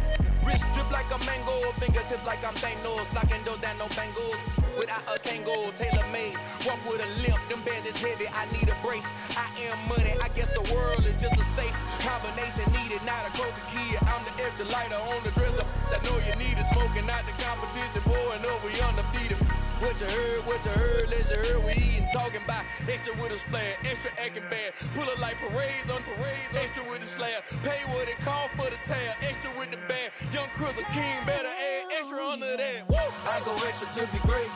Wrist drip like a mango, fingertips like I'm Thanos. Knocking those down, no bangles. Without a Kango, tailor-made. Walk with a limp, them bands is heavy, I need a brace. I am money, I guess the world is just a safe combination needed, not a coca key. I'm the extra lighter on the dresser. I know you need it, smoking out the competition, pouring up, we undefeated. What you heard, let's heard, we eatin', talking about extra with a splash, extra acting bad. Pull it like parades on parades, extra with the slab. Pay what it call for the tab, extra with the band. Young Chris, a king, better add extra under that. Woo! I go extra to be great.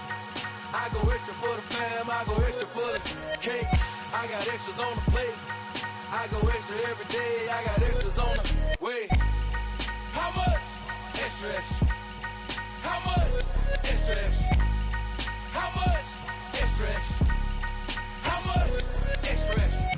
I go extra for the fam, I go extra for the cake. I got extras on the plate. I go extra every day, I got extras on the way. How much? Extra, extra. How much? Extra, extra. How much? Extra, extra. How much? Extra, extra.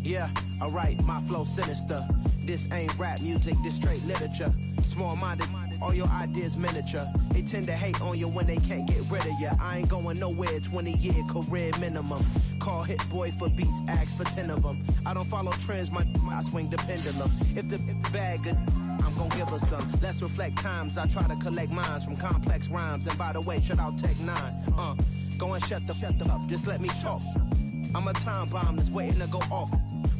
Yeah, alright, my flow sinister. This ain't rap music, this straight literature. Small-minded, all your ideas miniature. They tend to hate on you when they can't get rid of you. I ain't going nowhere, 20-year career minimum. Call Hit Boy for beats, ask for 10 of them. I don't follow trends, I swing the pendulum. If the bag good, I'm gon' give her some. Let's reflect times, I try to collect minds from complex rhymes. And by the way, shout out Tech 9. Go and shut the up, just let me talk. I'm a time bomb that's waiting to go off.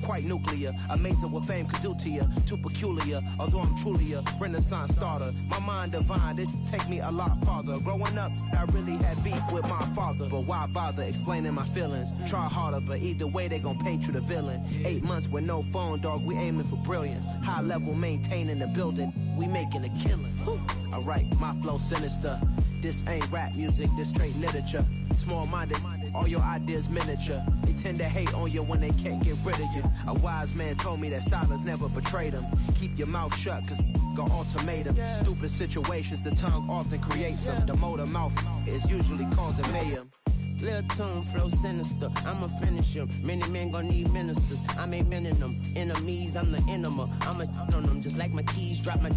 Quite nuclear, amazing what fame could do to you. Too peculiar, although I'm truly a renaissance starter. My mind divine, it take me a lot farther. Growing up, I really had beef with my father. But why bother explaining my feelings? Try harder, but either way they gon' paint you the villain. 8 months with no phone, dog, we aiming for brilliance. High level maintaining the building, we making a killing. Alright, my flow sinister. This ain't rap music, this straight literature. Small-minded, all your ideas miniature. They tend to hate on you when they can't get rid of you. A wise man told me that silence never betrayed him. Keep your mouth shut, cause got ultimatums. Stupid situations, the tongue often creates them. The motor mouth is usually causing mayhem. Lil' tune, flow sinister, I'ma finish him. Many men gon' need ministers, I'm aiming them. Enemies, I'm the enema, I'ma on them. Just like my keys, drop my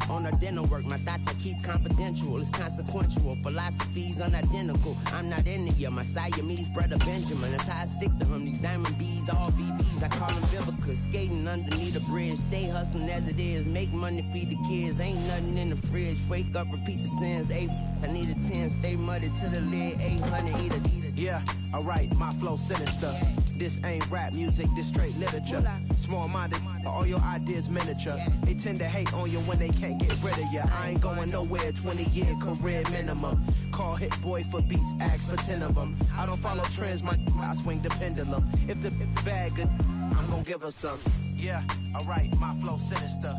on the dinner work. My thoughts I keep confidential, it's consequential. Philosophies unidentical, I'm not into you. My Siamese brother Benjamin, that's how I stick to him. These diamond bees, all BBs, I call them Vivica. Skating underneath the bridge, stay hustling as it is. Make money, feed the kids, ain't nothing in the fridge. Wake up, repeat the sins, I need a 10, stay muddy to the lid, 800, eat a. Yeah, alright, my flow sinister. This ain't rap music, this straight literature. Small-minded, all your ideas miniature. They tend to hate on you when they can't get rid of you. I ain't going nowhere, 20-year career minimum. Call Hit Boy for beats, ask for 10 of them. I don't follow trends, I swing the pendulum. If the bag good, I'm gon' give her some. Yeah, alright, my flow sinister.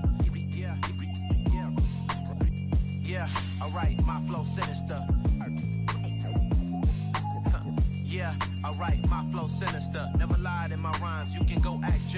Yeah, alright, my flow sinister. Yeah, alright, my flow sinister. Never lied in my rhymes, you can go act